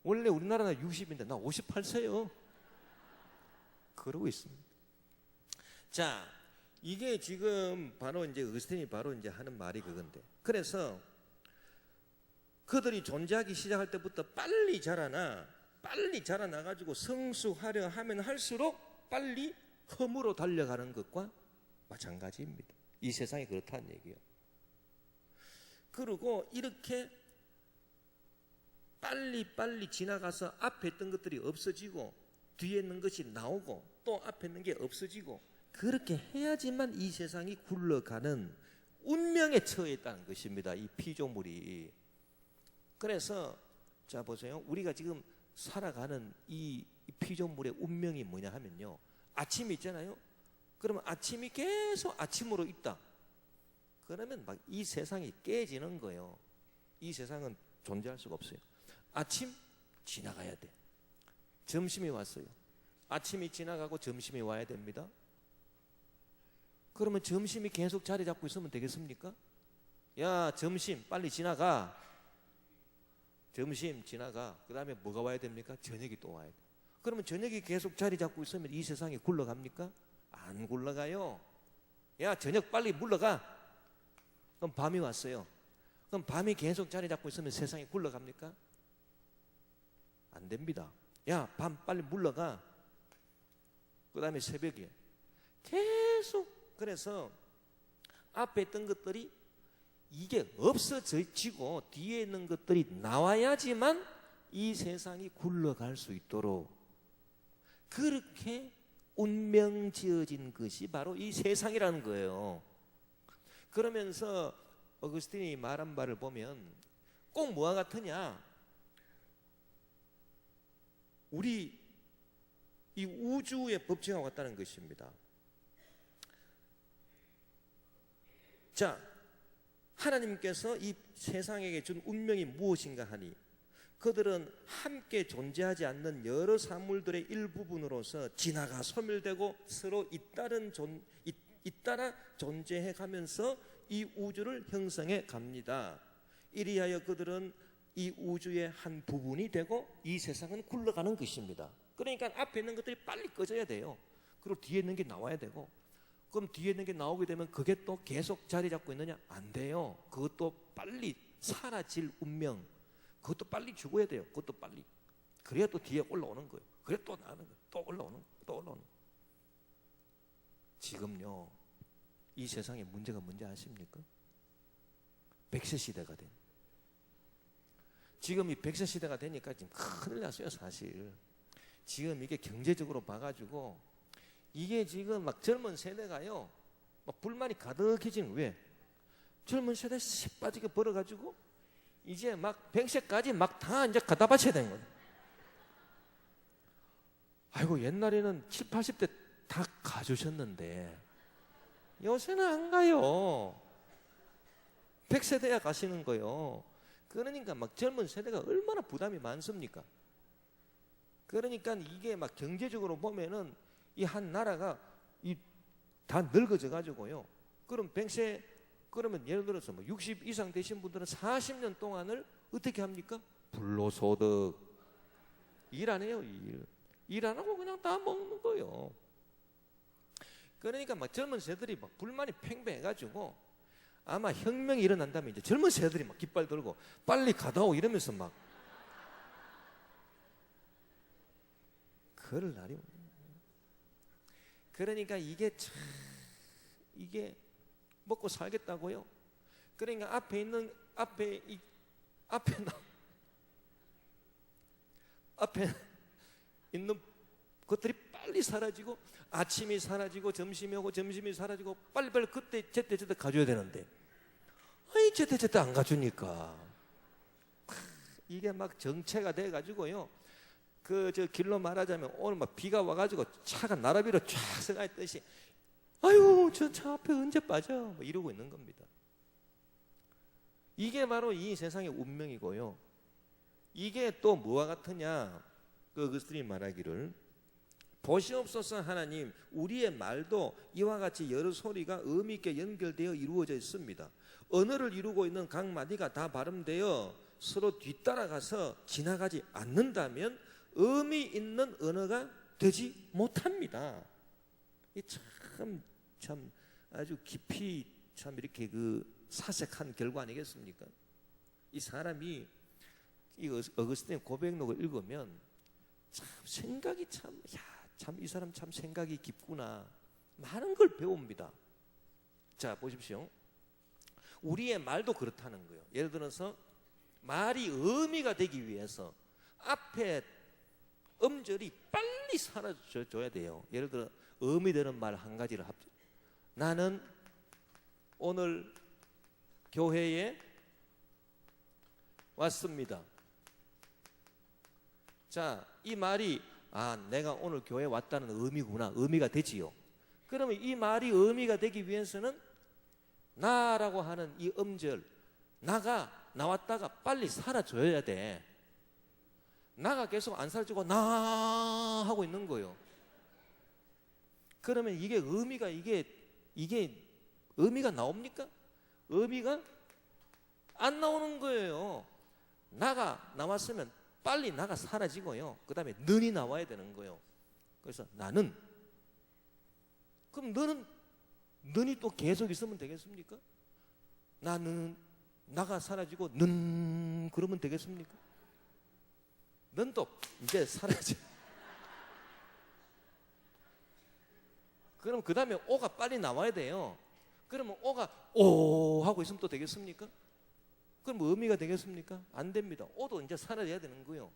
원래 우리나라 나이 60인데 나 58세요. 그러고 있습니다. 자, 이게 지금 바로 이제 어거스틴이 바로 이제 하는 말이 그건데. 그래서 그들이 존재하기 시작할 때부터 빨리 자라나가지고 성숙하려 하면 할수록 빨리 험으로 달려가는 것과 마찬가지입니다. 이 세상이 그렇다는 얘기예요. 그리고 이렇게 빨리 지나가서 앞에 있던 것들이 없어지고 뒤에 있는 것이 나오고 또 앞에 있는 게 없어지고 그렇게 해야지만 이 세상이 굴러가는 운명에 처해 있다는 것입니다. 이 피조물이. 그래서 자 보세요. 우리가 지금 살아가는 이 피조물의 운명이 뭐냐 하면요. 아침이 있잖아요. 그러면 아침이 계속 아침으로 있다. 그러면 막 이 세상이 깨지는 거예요. 이 세상은 존재할 수가 없어요. 아침 지나가야 돼. 점심이 왔어요. 아침이 지나가고 점심이 와야 됩니다. 그러면 점심이 계속 자리 잡고 있으면 되겠습니까? 야, 점심 빨리 지나가. 점심 지나가. 그 다음에 뭐가 와야 됩니까? 저녁이 또 와야 돼. 그러면 저녁이 계속 자리 잡고 있으면 이 세상이 굴러갑니까? 안 굴러가요. 야, 저녁 빨리 물러가. 그럼 밤이 왔어요. 그럼 밤이 계속 자리 잡고 있으면 세상이 굴러갑니까? 안 됩니다. 야, 밤 빨리 물러가. 그 다음에 새벽에 계속. 그래서 앞에 있던 것들이 이게 없어지고 뒤에 있는 것들이 나와야지만 이 세상이 굴러갈 수 있도록 그렇게 운명 지어진 것이 바로 이 세상이라는 거예요. 그러면서 어거스틴이 말한 바를 보면 꼭 뭐와 같으냐? 우리 이 우주의 법칙하고 같다는 것입니다. 자, 하나님께서 이 세상에게 준 운명이 무엇인가 하니 그들은 함께 존재하지 않는 여러 사물들의 일부분으로서 지나가 소멸되고 서로 잇따라 존재해 가면서 이 우주를 형성해 갑니다. 이리하여 그들은 이 우주의 한 부분이 되고 이 세상은 굴러가는 것입니다. 그러니까 앞에 있는 것들이 빨리 꺼져야 돼요. 그리고 뒤에 있는 게 나와야 되고 그럼 뒤에 있는 게 나오게 되면 그게 또 계속 자리 잡고 있느냐? 안 돼요. 그것도 빨리 사라질 운명. 그것도 빨리 죽어야 돼요. 그것도 빨리. 그래야 또 뒤에 올라오는 거예요. 그래 또 나는 거예요. 또 올라오는 거예요. 또 올라오는 거예요. 지금요. 이 세상에 문제가 뭔지 아십니까? 100세 시대가 된. 지금 이 100세 시대가 되니까 지금 큰일 났어요, 사실. 지금 이게 경제적으로 봐가지고 이게 지금 막 젊은 세대가요, 막 불만이 가득해지는. 왜? 젊은 세대 씩 빠지게 벌어가지고 이제 막 100세까지 막 다 이제 갖다 바쳐야 되는 거예요. 아이고, 옛날에는 7, 80대 다 가주셨는데 요새는 안 가요. 100세 돼야 가시는 거예요. 그러니까 막 젊은 세대가 얼마나 부담이 많습니까? 그러니까 이게 막 경제적으로 보면은 이 한 나라가 다 늙어져 가지고요. 그럼 100세, 그러면 예를 들어서 뭐 60 이상 되신 분들은 40년 동안을 어떻게 합니까? 불로소득. 일 안 해요, 일 안 하고 그냥 다 먹는 거예요. 그러니까 막 젊은 세들이 막 불만이 팽배해가지고 아마 혁명이 일어난다면 이제 젊은 세들이 막 깃발 들고 빨리 가다오 이러면서 막 그럴 날이 오네. 그러니까 이게 참, 이게 먹고 살겠다고요? 그러니까 앞에 있는 것들이 빨리 사라지고, 아침이 사라지고 점심이 오고 점심이 사라지고 빨리빨리 그때 제때 가져야 되는데, 아니 제때 안 가주니까 이게 막 정체가 돼 가지고요. 저 길로 말하자면 오늘 막 비가 와가지고 차가 나라비로 쫙 서가 있듯이, 아유 저 차 앞에 언제 빠져? 뭐 이러고 있는 겁니다. 이게 바로 이 세상의 운명이고요. 이게 또 뭐와 같으냐? 그것들이 말하기를, 보시옵소서 하나님, 우리의 말도 이와 같이 여러 소리가 의미 있게 연결되어 이루어져 있습니다. 언어를 이루고 있는 각 마디가 다 발음되어 서로 뒤따라가서 지나가지 않는다면 의미 있는 언어가 되지 못합니다. 이 참 아주 깊이 참 이렇게 사색한 결과 아니겠습니까? 이 사람이 이 어거스틴의 고백록을 읽으면 참 생각이 참 이 사람 참 생각이 깊구나, 많은 걸 배웁니다. 자, 보십시오. 우리의 말도 그렇다는 거예요. 예를 들어서 말이 의미가 되기 위해서 앞에 음절이 빨리 사라져야 돼요. 예를 들어 의미 되는 말 한 가지를 나는 오늘 교회에 왔습니다. 자, 이 말이 내가 오늘 교회에 왔다는 의미구나, 의미가 되지요. 그러면 이 말이 의미가 되기 위해서는 나라고 하는 이 음절, 나가 나왔다가 빨리 사라져야 돼. 나가 계속 안 사라지고 나 하고 있는 거예요. 그러면 이게 의미가 의미가 나옵니까? 의미가 안 나오는 거예요. 나가 나왔으면 빨리 나가 사라지고요. 그 다음에 는이 나와야 되는 거예요. 그래서 나는, 그럼 는이 또 계속 있으면 되겠습니까? 나는, 나가 사라지고 는 그러면 되겠습니까? 는도 이제 사라져. 그럼 그 다음에 오가 빨리 나와야 돼요. 그러면 오가 오 하고 있으면 또 되겠습니까? 그럼 의미가 되겠습니까? 안 됩니다. 오도 이제 사라져야 되는 거예요.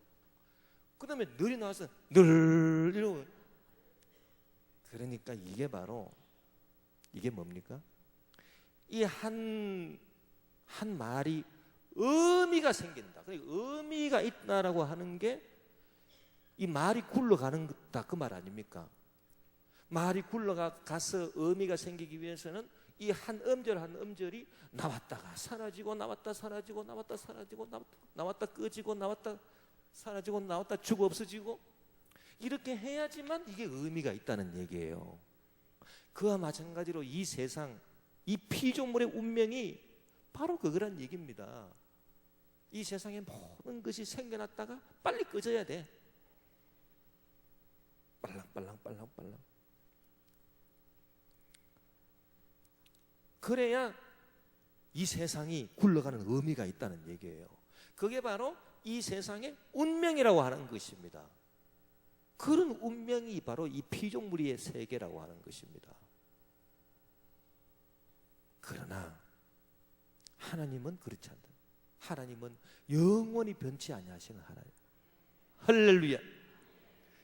그 다음에 늘이 나와서 늘 이러고. 그러니까 이게 바로, 이게 뭡니까? 이 한 말이 의미가 생긴다. 그러니까 의미가 있다라고 하는 게 이 말이 굴러가는 거다, 그 말 아닙니까? 말이 굴러가서 의미가 생기기 위해서는 이 한 음절 한 음절이 나왔다가 사라지고, 나왔다 사라지고, 나왔다 사라지고, 나왔다 꺼지고, 나왔다 사라지고, 나왔다 죽어 없어지고, 이렇게 해야지만 이게 의미가 있다는 얘기예요. 그와 마찬가지로 이 세상, 이 피조물의 운명이 바로 그거란 얘기입니다. 이 세상에 모든 것이 생겨났다가 빨리 꺼져야 돼. 빨랑. 그래야 이 세상이 굴러가는 의미가 있다는 얘기예요. 그게 바로 이 세상의 운명이라고 하는 것입니다. 그런 운명이 바로 이 피조물의 세계라고 하는 것입니다. 그러나 하나님은 그렇지 않다. 하나님은 영원히 변치 아니하시는 하나님. 할렐루야.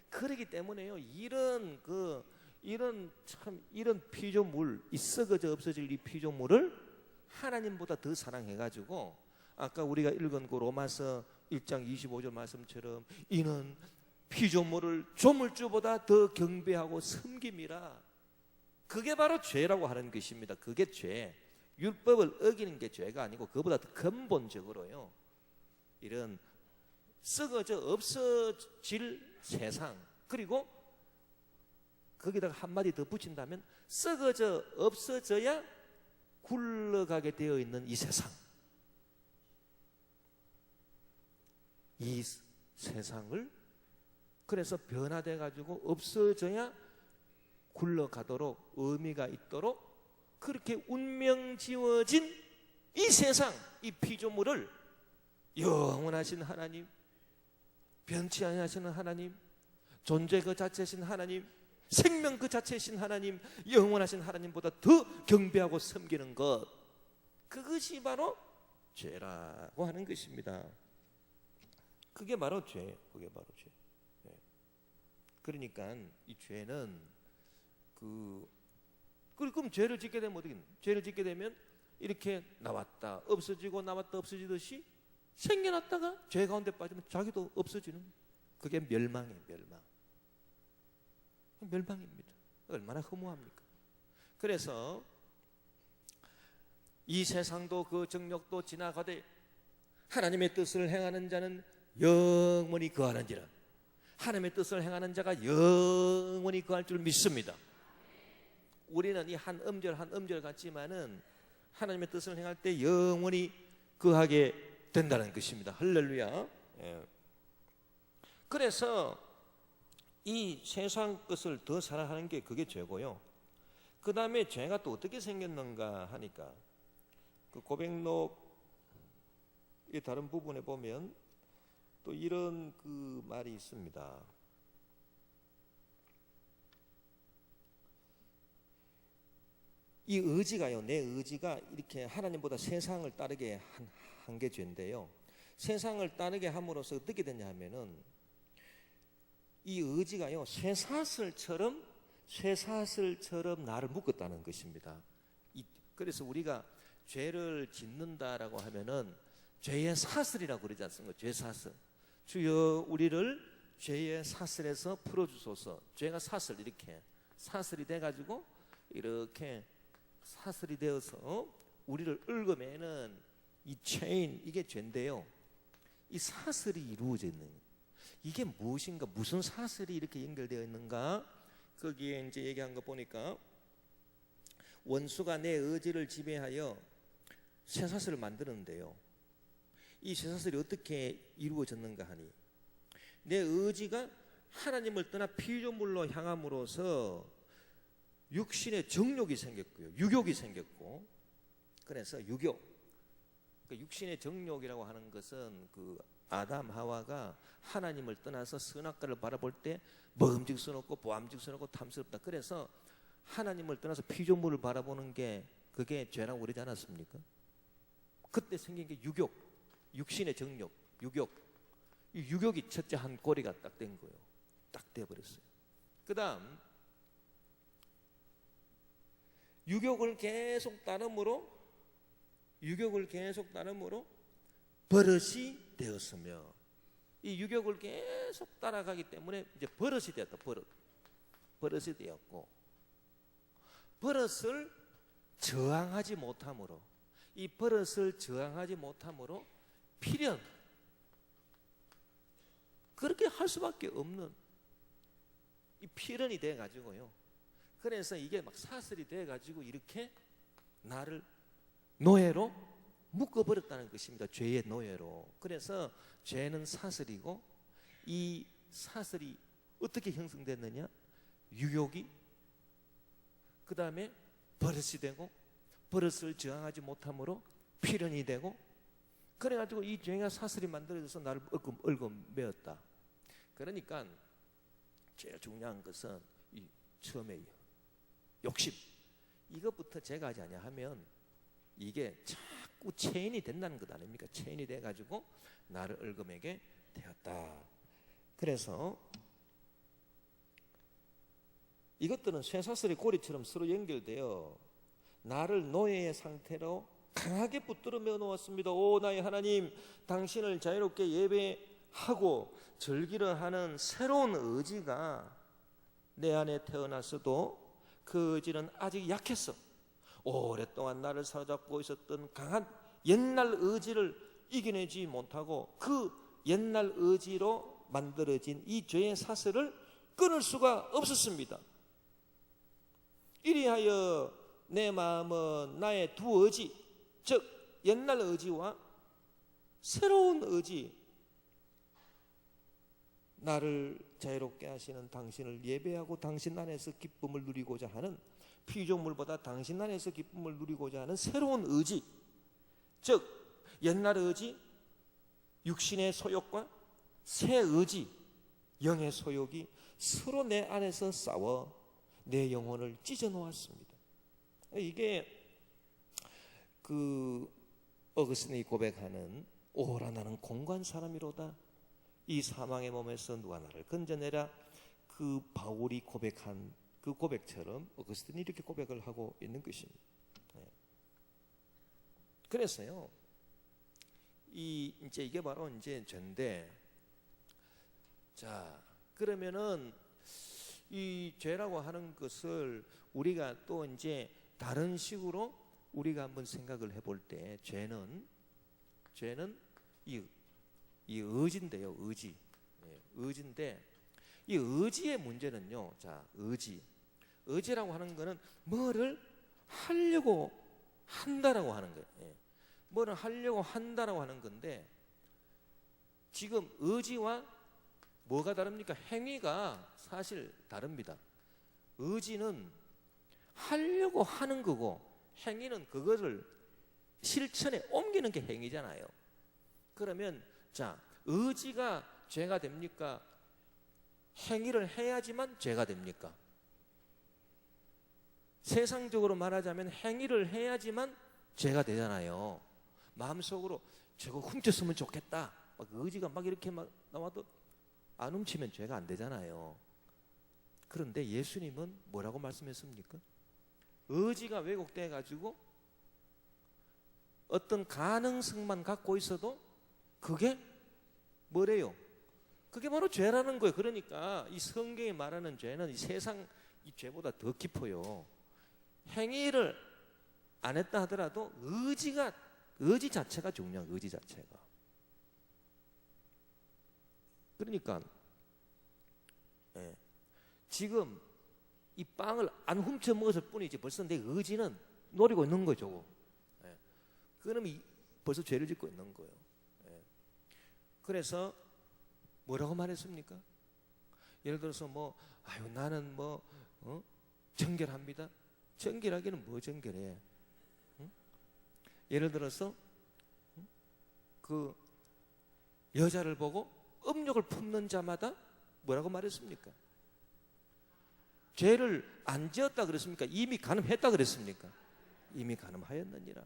그렇기 때문에요, 이런 피조물, 이 썩어져 없어질 이 피조물을 하나님보다 더 사랑해가지고, 아까 우리가 읽은 그 로마서 1장 25절 말씀처럼 이는 피조물을 조물주보다 더 경배하고 섬김이라. 그게 바로 죄라고 하는 것입니다. 그게 죄. 율법을 어기는 게 죄가 아니고 그보다 더 근본적으로요, 이런 썩어져 없어질 세상, 그리고 거기다가 한마디 더 붙인다면 썩어져 없어져야 굴러가게 되어 있는 이 세상, 이 세상을 그래서 변화돼 가지고 없어져야 굴러가도록 의미가 있도록 그렇게 운명 지어진 이 세상, 이 피조물을 영원하신 하나님, 변치 아니하시는 하나님, 존재 그 자체이신 하나님, 생명 그 자체이신 하나님, 영원하신 하나님보다 더 경배하고 섬기는 것, 그것이 바로 죄라고 하는 것입니다. 그게 바로 죄. 그게 바로 죄. 그러니까 이 죄는 그럼 죄를 짓게 되면 어떻게? 죄를 짓게 되면 이렇게 나왔다 없어지고 나왔다 없어지듯이 생겨났다가 죄 가운데 빠지면 자기도 없어지는, 그게 멸망이에요. 멸망입니다. 얼마나 허무합니까? 그래서 이 세상도 그 정욕도 지나가되 하나님의 뜻을 행하는 자는 영원히 거하는지라. 하나님의 뜻을 행하는 자가 영원히 거할 줄 믿습니다. 우리는 이 한 음절 같지만은 하나님의 뜻을 행할 때 영원히 거하게 된다는 것입니다. 할렐루야. 그래서 이 세상 것을 더 사랑하는 게 그게 죄고요. 그 다음에 죄가 또 어떻게 생겼는가 하니까 그 고백록의 다른 부분에 보면 또 이런 그 말이 있습니다. 이 의지가요, 내 의지가 이렇게 하나님보다 세상을 따르게 한 게 죄인데요. 세상을 따르게 함으로써 어떻게 되냐 하면은 이 의지가요, 쇠사슬처럼 나를 묶었다는 것입니다. 그래서 우리가 죄를 짓는다라고 하면은 죄의 사슬이라고 그러지 않습니까? 죄 사슬. 주여 우리를 죄의 사슬에서 풀어주소서. 죄가 사슬, 이렇게 사슬이 돼가지고 이렇게 사슬이 되어서 우리를 얽어매는 이 체인, 이게 죄인데요. 이 사슬이 이루어져 있는, 이게 무엇인가, 무슨 사슬이 이렇게 연결되어 있는가? 거기에 이제 얘기한 거 보니까 원수가 내 의지를 지배하여 쇠사슬을 만드는데요. 이 쇠사슬이 어떻게 이루어졌는가 하니 내 의지가 하나님을 떠나 피조물로 향함으로써 육신의 정욕이 생겼고요, 유욕이 생겼고, 그래서 유욕, 그 육신의 정욕이라고 하는 것은 그 아담 하와가 하나님을 떠나서 선악과를 바라볼 때 먹음직스럽고 보암직스럽고 탐스럽다. 그래서 하나님을 떠나서 피조물을 바라보는 게 그게 죄라고 그러지 않았습니까? 그때 생긴 게 유욕, 육신의 정욕, 유욕. 이 유욕이 첫째 한 꼬리가 딱 된 거예요. 딱 돼버렸어요. 그 다음 유욕을 계속 따름으로 버릇이 되었으며, 이 유욕을 계속 따라가기 때문에 이제 버릇이 되었다. 버릇이 되었고, 버릇을 저항하지 못함으로, 이 버릇을 저항하지 못함으로 필연, 그렇게 할 수밖에 없는 이 필연이 돼 가지고요. 그래서 이게 막 사슬이 돼 가지고 이렇게 나를 노예로 묶어버렸다는 것입니다. 죄의 노예로. 그래서 죄는 사슬이고, 이 사슬이 어떻게 형성됐느냐? 유욕이, 그 다음에 버릇이 되고, 버릇을 저항하지 못함으로 필연이 되고, 그래가지고 이 죄가 사슬이 만들어져서 나를 얽어매었다. 그러니까 제일 중요한 것은 이 처음에 욕심, 이것부터 제거하지 않냐 하면 이게 자꾸 체인이 된다는 것 아닙니까? 체인이 돼가지고 나를 얽어매게 되었다. 그래서 이것들은 쇠사슬의 고리처럼 서로 연결되어 나를 노예의 상태로 강하게 붙들어 매어 놓았습니다. 오 나의 하나님, 당신을 자유롭게 예배하고 즐기려 하는 새로운 의지가 내 안에 태어났어도 그 의지는 아직 약했어. 오랫동안 나를 사로잡고 있었던 강한 옛날 의지를 이겨내지 못하고 그 옛날 의지로 만들어진 이 죄의 사슬을 끊을 수가 없었습니다. 이리하여 내 마음은 나의 두 의지, 즉 옛날 의지와 새로운 의지, 나를 자유롭게 하시는 당신을 예배하고 당신 안에서 기쁨을 누리고자 하는, 피조물보다 당신 안에서 기쁨을 누리고자 하는 새로운 의지, 즉 옛날 의지, 육신의 소욕과 새 의지, 영의 소욕이 서로 내 안에서 싸워 내 영혼을 찢어 놓았습니다. 이게 그 어거스틴이 고백하는 오호라 나는 공고한 사람이로다. 이 사망의 몸에서 누가 나를 건져내라. 그 바울이 고백한 그 고백처럼 어거스틴이 이렇게 고백을 하고 있는 것입니다. 그래서요, 이제 이게 바로 이제 죄인데, 자, 그러면은 이 죄라고 하는 것을 우리가 또 이제 다른 식으로 우리가 한번 생각을 해볼 때, 죄는 이 의지인데요, 의지. 의지인데, 이 의지의 문제는요, 자, 의지라고 하는 거는 뭐를 하려고 한다라고 하는 거예요. 뭐를 하려고 한다라고 하는 건데, 지금 의지와 뭐가 다릅니까? 행위가 사실 다릅니다. 의지는 하려고 하는 거고, 행위는 그것을 실천에 옮기는 게 행위잖아요. 그러면 자, 의지가 죄가 됩니까? 행위를 해야지만 죄가 됩니까? 세상적으로 말하자면 행위를 해야지만 죄가 되잖아요. 마음속으로 저거 훔쳤으면 좋겠다, 막 의지가 막 이렇게 막 나와도 안 훔치면 죄가 안 되잖아요. 그런데 예수님은 뭐라고 말씀했습니까? 의지가 왜곡돼 가지고 어떤 가능성만 갖고 있어도 그게 뭐래요? 그게 바로 죄라는 거예요. 그러니까 이 성경이 말하는 죄는 이 세상 이 죄보다 더 깊어요. 행위를 안 했다 하더라도 의지 자체가 중요한, 의지 자체가. 그러니까 지금 이 빵을 안 훔쳐 먹었을 뿐이지 벌써 내 의지는 노리고 있는 거죠. 그러면 벌써 죄를 짓고 있는 거예요. 그래서 뭐라고 말했습니까? 예를 들어서 나는 정결합니다. 정결하기는 뭐 정결해? 예를 들어서 그 여자를 보고 음욕을 품는 자마다 뭐라고 말했습니까? 죄를 안 지었다 그랬습니까? 이미 간음했다 그랬습니까? 이미 간음하였느니라.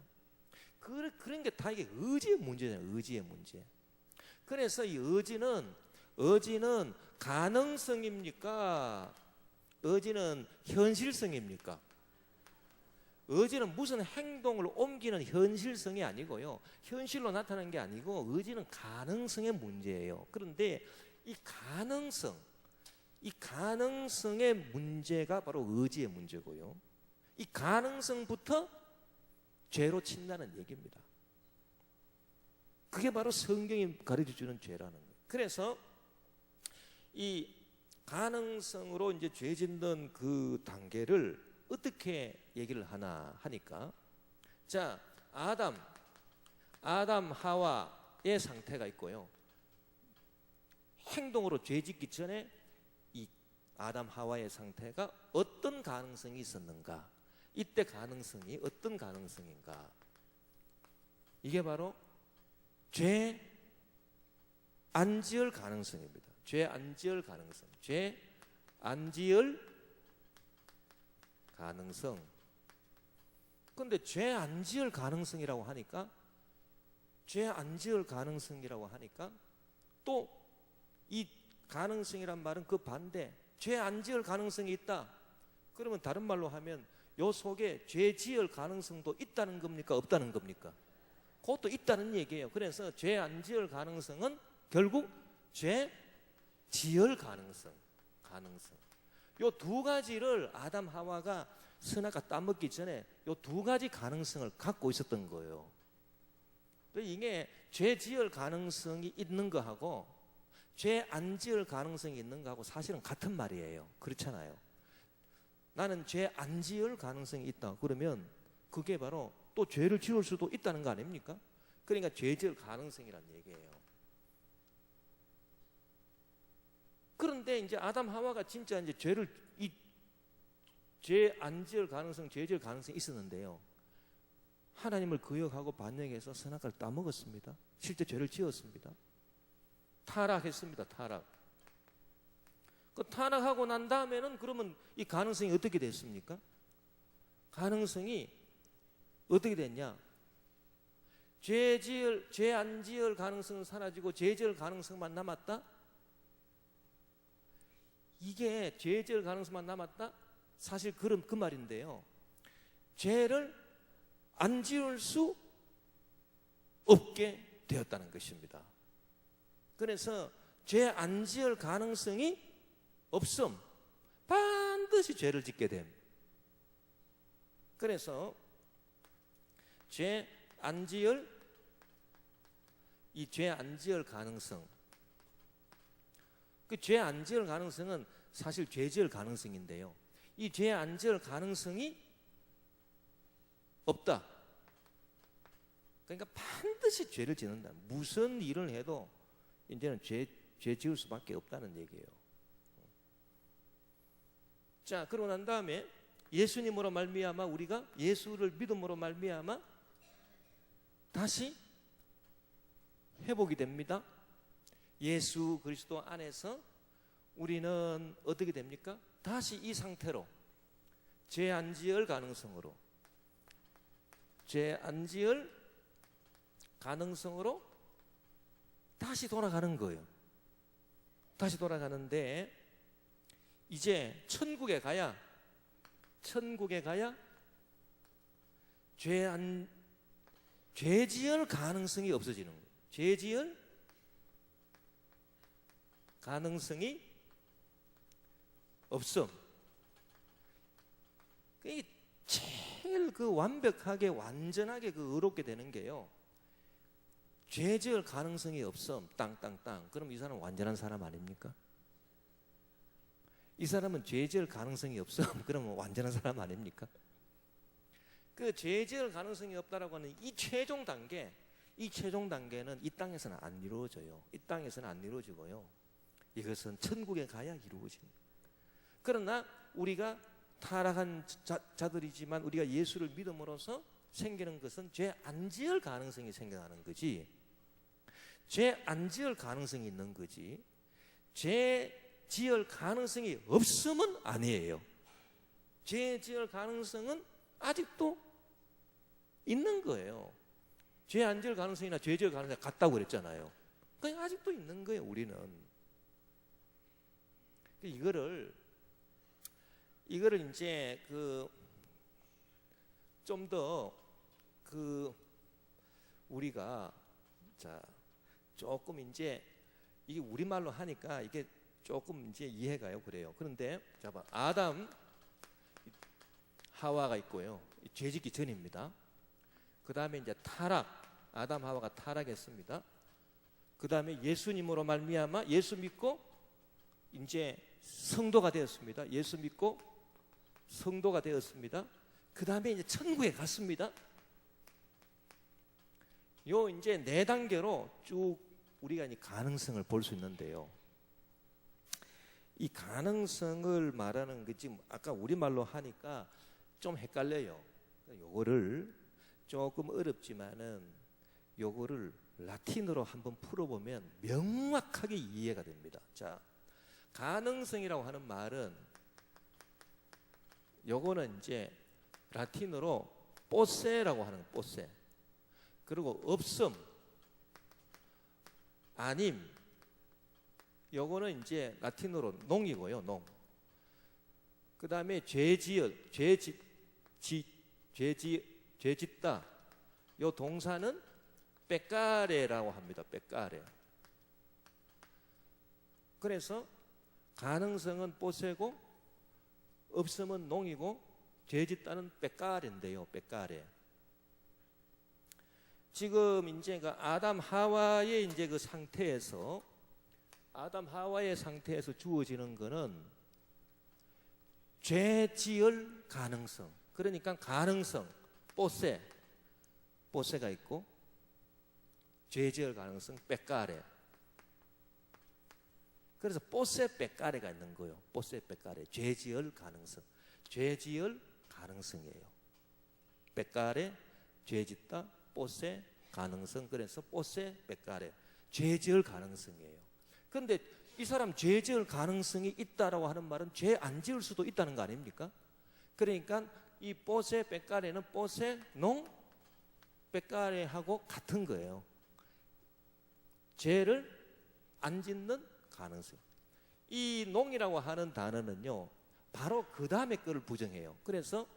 그런 게 다 이게 의지의 문제잖아요. 의지의 문제. 그래서 이 의지는 가능성입니까? 의지는 현실성입니까? 의지는 무슨 행동을 옮기는 현실성이 아니고요, 현실로 나타나는 게 아니고 의지는 가능성의 문제예요. 그런데 이 가능성의 문제가 바로 의지의 문제고요, 이 가능성부터 죄로 친다는 얘기입니다. 그게 바로 성경이 가르쳐주는 죄라는 거예요. 그래서 이 가능성으로 이제 죄 짓는 그 단계를 어떻게 얘기를 하나 하니까, 자, 아담 하와의 상태가 있고요, 행동으로 죄 짓기 전에 이 아담 하와의 상태가 어떤 가능성이 있었는가, 이때 가능성이 어떤 가능성인가, 이게 바로 죄 안 지을 가능성입니다. 죄 안 지을 가능성. 죄 안 지을 가능성. 근데 죄 안 지을 가능성이라고 하니까, 죄 안 지을 가능성이라고 하니까 또 이 가능성이란 말은 그 반대, 죄 안 지을 가능성이 있다. 그러면 다른 말로 하면 요 속에 죄 지을 가능성도 있다는 겁니까? 없다는 겁니까? 그것도 있다는 얘기예요. 그래서 죄 안 지을 가능성은 결국 죄 지을 가능성. 요 두 가지를 아담 하와가 선악과 따먹기 전에 요 두 가지 가능성을 갖고 있었던 거예요. 이게 죄 지을 가능성이 있는 거하고 죄 안 지을 가능성이 있는 거하고 사실은 같은 말이에요. 그렇잖아요. 나는 죄 안 지을 가능성이 있다. 그러면 그게 바로 또 죄를 지을 수도 있다는 거 아닙니까? 그러니까 죄 지을 가능성이란 얘기예요. 그런데 이제 아담 하와가 진짜 이제 죄 안 지을 가능성, 죄 지을 가능성이 있었는데요, 하나님을 거역하고 반역해서 선악과를 따먹었습니다. 실제 죄를 지었습니다. 타락했습니다. 그 타락하고 난 다음에는 그러면 이 가능성이 어떻게 됐습니까? 가능성이 어떻게 됐냐? 죄 안 지을 가능성은 사라지고 죄 지을 가능성만 남았다? 이게 죄 지을 가능성만 남았다? 사실 그 말인데요. 죄를 안 지을 수 없게 되었다는 것입니다. 그래서 죄 안 지을 가능성이 없음. 반드시 죄를 짓게 됨. 그래서 죄 안 지을 가능성, 그 죄 안 지을 가능성은 사실 죄 지을 가능성인데요. 이 죄 안 지을 가능성이 없다. 그러니까 반드시 죄를 짓는다. 무슨 일을 해도 이제는 죄 지을 수밖에 없다는 얘기예요. 자, 그러고 난 다음에 예수님으로 말미암아 우리가 예수를 믿음으로 말미암아 다시 회복이 됩니다. 예수 그리스도 안에서 우리는 어떻게 됩니까? 다시 이 상태로 죄 안 지을 가능성으로 다시 돌아가는 거예요. 다시 돌아가는데 이제 천국에 가야 죄 지을 가능성이 없어지는 거예요. 죄 지을 가능성이 없음. 이 제일 완벽하게 완전하게 의롭게 되는 게요. 죄 지을 가능성이 없음. 땅. 그럼 이 사람은 완전한 사람 아닙니까? 이 사람은 죄 지을 가능성이 없음. 그러면 완전한 사람 아닙니까? 그 죄 지을 가능성이 없다라고 하는 이 최종 단계는 이 땅에서는 안 이루어져요. 이 땅에서는 안 이루어지고요. 이것은 천국에 가야 이루어집니다. 그러나 우리가 타락한 자들이지만 우리가 예수를 믿음으로써 생기는 것은 죄 안 지을 가능성이 생겨나는 거지, 죄 안 지을 가능성이 있는 거지, 죄 지을 가능성이 없음은 아니에요. 죄 지을 가능성은 아직도 있는 거예요. 죄 안 지을 가능성이나 죄 지을 가능성이 같다고 그랬잖아요. 그냥 아직도 있는 거예요. 우리는 이거를 이제 좀 더 우리가 조금 이제 이게 우리말로 하니까 이게 조금 이제 이해가요. 그래요. 그런데 아담 하와가 있고요. 죄짓기 전입니다. 그 다음에 이제 아담 하와가 타락했습니다. 그 다음에 예수님으로 말미암아 예수 믿고 이제 성도가 되었습니다. 예수 믿고 성도가 되었습니다. 그 다음에 이제 천국에 갔습니다. 요 이제 4단계로 쭉 우리가 이 가능성을 볼 수 있는데요. 이 가능성을 말하는 게 지금 아까 우리말로 하니까 좀 헷갈려요. 요거를 조금 어렵지만은 요거를 라틴어로 한번 풀어보면 명확하게 이해가 됩니다. 자, 가능성이라고 하는 말은 요거는 이제 라틴어로 포세라고 하는 포세, 그리고 없음, 아님, 요거는 이제 라틴어로 농이고요. 농. 그 다음에 죄짓다. 요 동사는 빼까레라고 합니다. 빼까레. 그래서 가능성은 포세고 없음은 농이고 죄짓다는 빼까레인데요. 빼까레. 지금 이제 아담 하와의 이제 아담 하와의 상태에서 주어지는 거는 죄 지을 가능성. 그러니까 가능성, 포세가 있고 죄 지을 가능성, 빼까레. 그래서 포세 빼까레가 있는 거예요. 포세 빼까레. 죄 지을 가능성. 죄 지을 가능성이에요. 빼까레, 죄 짓다, 포세, 가능성. 그래서 포세 빼까레. 죄 지을 가능성이에요. 그런데 이 사람 죄 지을 가능성이 있다라고 하는 말은 죄 안 지을 수도 있다는 거 아닙니까? 그러니까 이 포세 빼까레는 포세 농 빽가레하고 같은 거예요. 죄를 안 짓는 가능성. 이 농이라고 하는 단어는요, 바로 그 다음에 거를 부정해요. 그래서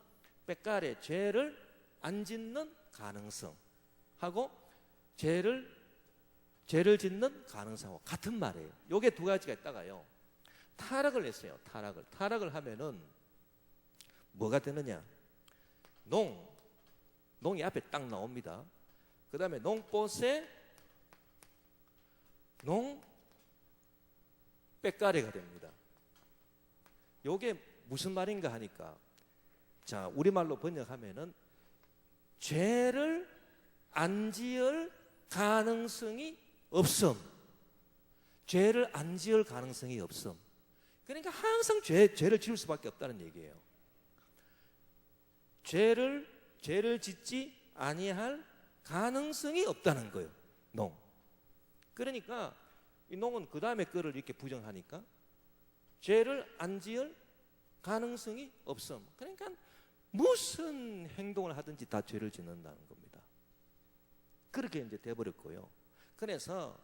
빽가레, 죄를 안 짓는 가능성 하고 죄를 짓는 가능성하고 같은 말이에요. 요게 두 가지가 있다가요, 타락을 했어요. 타락을 하면은 뭐가 되느냐? 농이 앞에 딱 나옵니다. 그 다음에 농봇에 빽가레가 됩니다. 요게 무슨 말인가 하니까, 자, 우리말로 번역하면은 죄를 안 지을 가능성이 없음. 죄를 안 지을 가능성이 없음. 그러니까 항상 죄를 지을 수밖에 없다는 얘기예요. 죄를 짓지 아니할 가능성이 없다는 거예요. 농. 그러니까 이 농은 그 다음에 거를 이렇게 부정하니까 죄를 안 지을 가능성이 없음. 그러니까 무슨 행동을 하든지 다 죄를 짓는다는 겁니다. 그렇게 이제 돼버렸고요. 그래서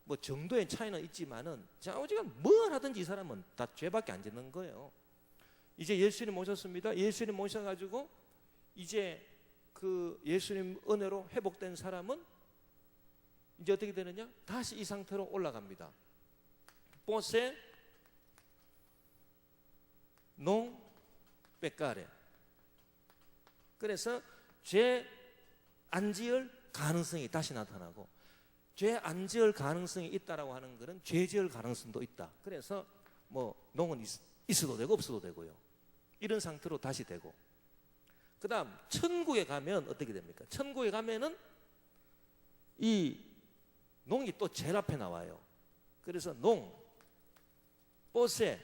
뭐 정도의 차이는 있지만은 좌우지간 뭘 하든지 이 사람은 다 죄밖에 안 짓는 거예요. 이제 예수님 모셨습니다. 예수님 모셔가지고 이제 그 예수님 은혜로 회복된 사람은 이제 어떻게 되느냐? 다시 이 상태로 올라갑니다. 뽀세 농 빽가레. 그래서 죄 안 지을 가능성이 다시 나타나고, 죄 안 지을 가능성이 있다라고 하는 것은 죄 지을 가능성도 있다. 그래서 뭐 농은 있어도 되고 없어도 되고요. 이런 상태로 다시 되고, 그 다음 천국에 가면 어떻게 됩니까? 천국에 가면은 이 농이 또 제일 앞에 나와요. 그래서 농, 뽀세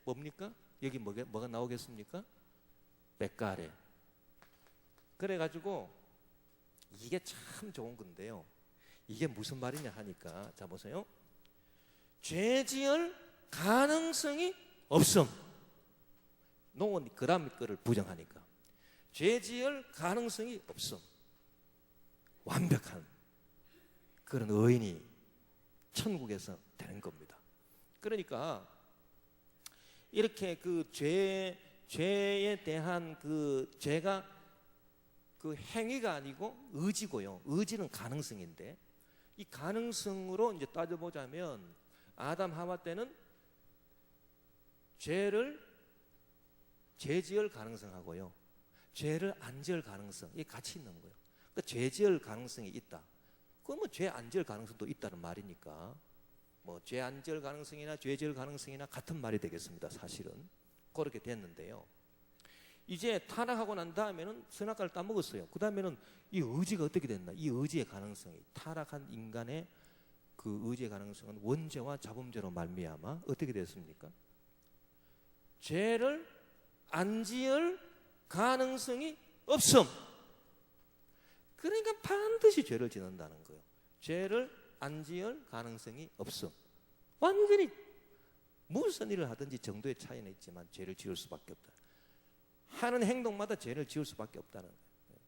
뭡니까? 여기 뭐가 나오겠습니까? 빽가레. 그래가지고 이게 참 좋은 건데요, 이게 무슨 말이냐 하니까, 자 보세요. 죄 지을 가능성이 없음. 농은 그 다음 거를 부정하니까 죄 지을 가능성이 없음. 완벽한 그런 의인이 천국에서 되는 겁니다. 그러니까 이렇게 그 죄에 대한 그 죄가 그 행위가 아니고 의지고요. 의지는 가능성인데, 이 가능성으로 이제 따져보자면 아담 하와 때는 죄를 죄 지을 가능성하고요, 죄를 안 지을 가능성, 이게 같이 있는 거예요. 그러니까 죄 지을 가능성이 있다. 그러면 죄 안 지을 가능성도 있다는 말이니까 뭐 죄 안 지을 가능성이나 죄 지을 가능성이나 같은 말이 되겠습니다. 사실은 그렇게 됐는데요. 이제 타락하고 난 다음에는 선악과를 따먹었어요. 그 다음에는 이 의지가 어떻게 됐나? 이 의지의 가능성이, 타락한 인간의 그 의지의 가능성은 원죄와 자범죄로 말미암아 어떻게 됐습니까? 죄를 안 지을 가능성이 없음. 그러니까 반드시 죄를 짓는다는 거예요. 죄를 안 지을 가능성이 없음. 완전히 무슨 일을 하든지 정도의 차이는 있지만 죄를 지을 수밖에 없다. 하는 행동마다 죄를 지을 수밖에 없다는 거예요.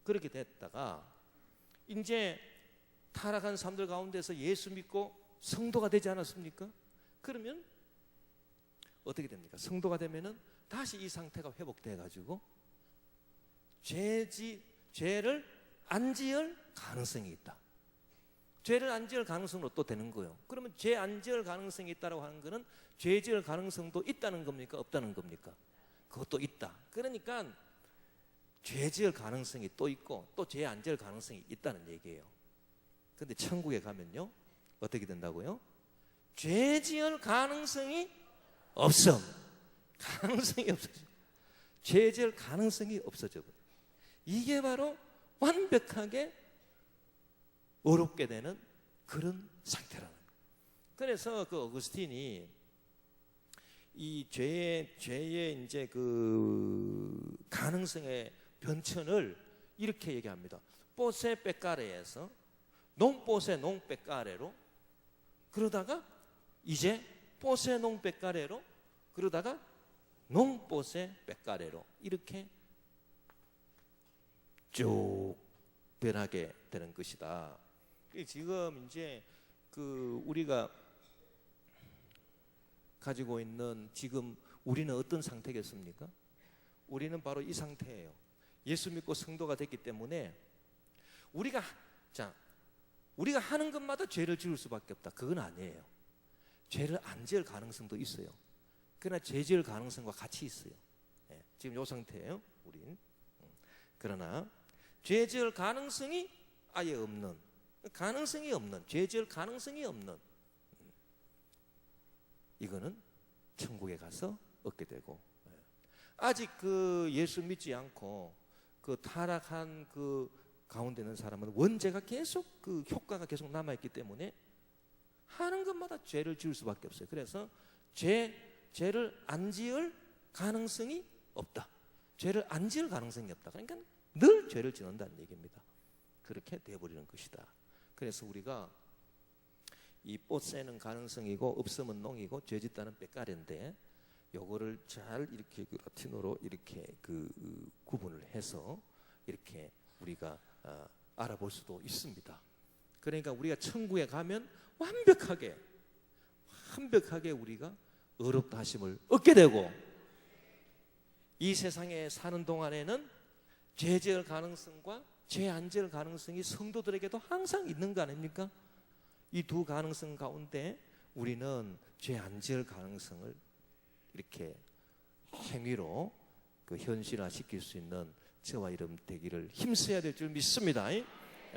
그렇게 됐다가 이제 타락한 사람들 가운데서 예수 믿고 성도가 되지 않았습니까? 그러면 어떻게 됩니까? 성도가 되면은 다시 이 상태가 회복돼 가지고 죄를 안 지을 가능성이 있다. 죄를 안 지을 가능성으로 또 되는 거예요. 그러면 죄 안 지을 가능성이 있다고 하는 거는 죄 지을 가능성도 있다는 겁니까? 없다는 겁니까? 그것도 있다. 그러니까 죄 지을 가능성이 또 있고 또 죄 안 지을 가능성이 있다는 얘기예요. 그런데 천국에 가면요, 어떻게 된다고요? 죄 지을 가능성이 없음. 가능성이 없어져. 죄 지을 가능성이 없어져. 이게 바로 완벽하게 어렵게 되는 그런 상태라는 거예요. 그래서 그 어거스틴이 이 죄의 이제 그 가능성의 변천을 이렇게 얘기합니다. 뽀세 빽가레에서 농뽀세 농빽가레로, 그러다가 이제 뽀세 농빽가레로, 그러다가 농뽀세 빽가레로 이렇게 쭉 변하게 되는 것이다. 지금 이제 그 우리가 가지고 있는 지금 우리는 어떤 상태겠습니까? 우리는 바로 이 상태예요. 예수 믿고 성도가 됐기 때문에 우리가 하는 것마다 죄를 지을 수밖에 없다. 그건 아니에요. 죄를 안 지을 가능성도 있어요. 그러나 죄 지을 가능성과 같이 있어요. 지금 이 상태예요, 우린. 그러나 죄 지을 가능성이 아예 없는, 죄 지을 가능성이 없는, 이거는 천국에 가서 얻게 되고, 아직 그 예수 믿지 않고 그 타락한 그 가운데 있는 사람은 원죄가 계속 그 효과가 계속 남아있기 때문에 하는 것마다 죄를 지을 수밖에 없어요. 그래서 죄를 안 지을 가능성이 없다. 죄를 안 지을 가능성이 없다. 그러니까 늘 죄를 짓는다는 얘기입니다. 그렇게 돼버리는 것이다. 그래서 우리가 이 뽀세는 가능성이고 없으면 농이고 죄 짓다는 빼까리인데 요거를 잘 이렇게 그 라틴어로 이렇게 그 구분을 해서 이렇게 우리가 알아볼 수도 있습니다. 그러니까 우리가 천국에 가면 완벽하게 우리가 의롭다 하심을 얻게 되고, 이 세상에 사는 동안에는 죄 지을 가능성과 죄 안 지을 가능성이 성도들에게도 항상 있는 거 아닙니까? 이 두 가능성 가운데 우리는 죄 안 지을 가능성을 이렇게 행위로 그 현실화 시킬 수 있는 저와 여러분 되기를 힘써야 될 줄 믿습니다.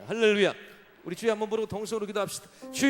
할렐루야. 우리 주여 한번 부르고 동성으로 기도합시다.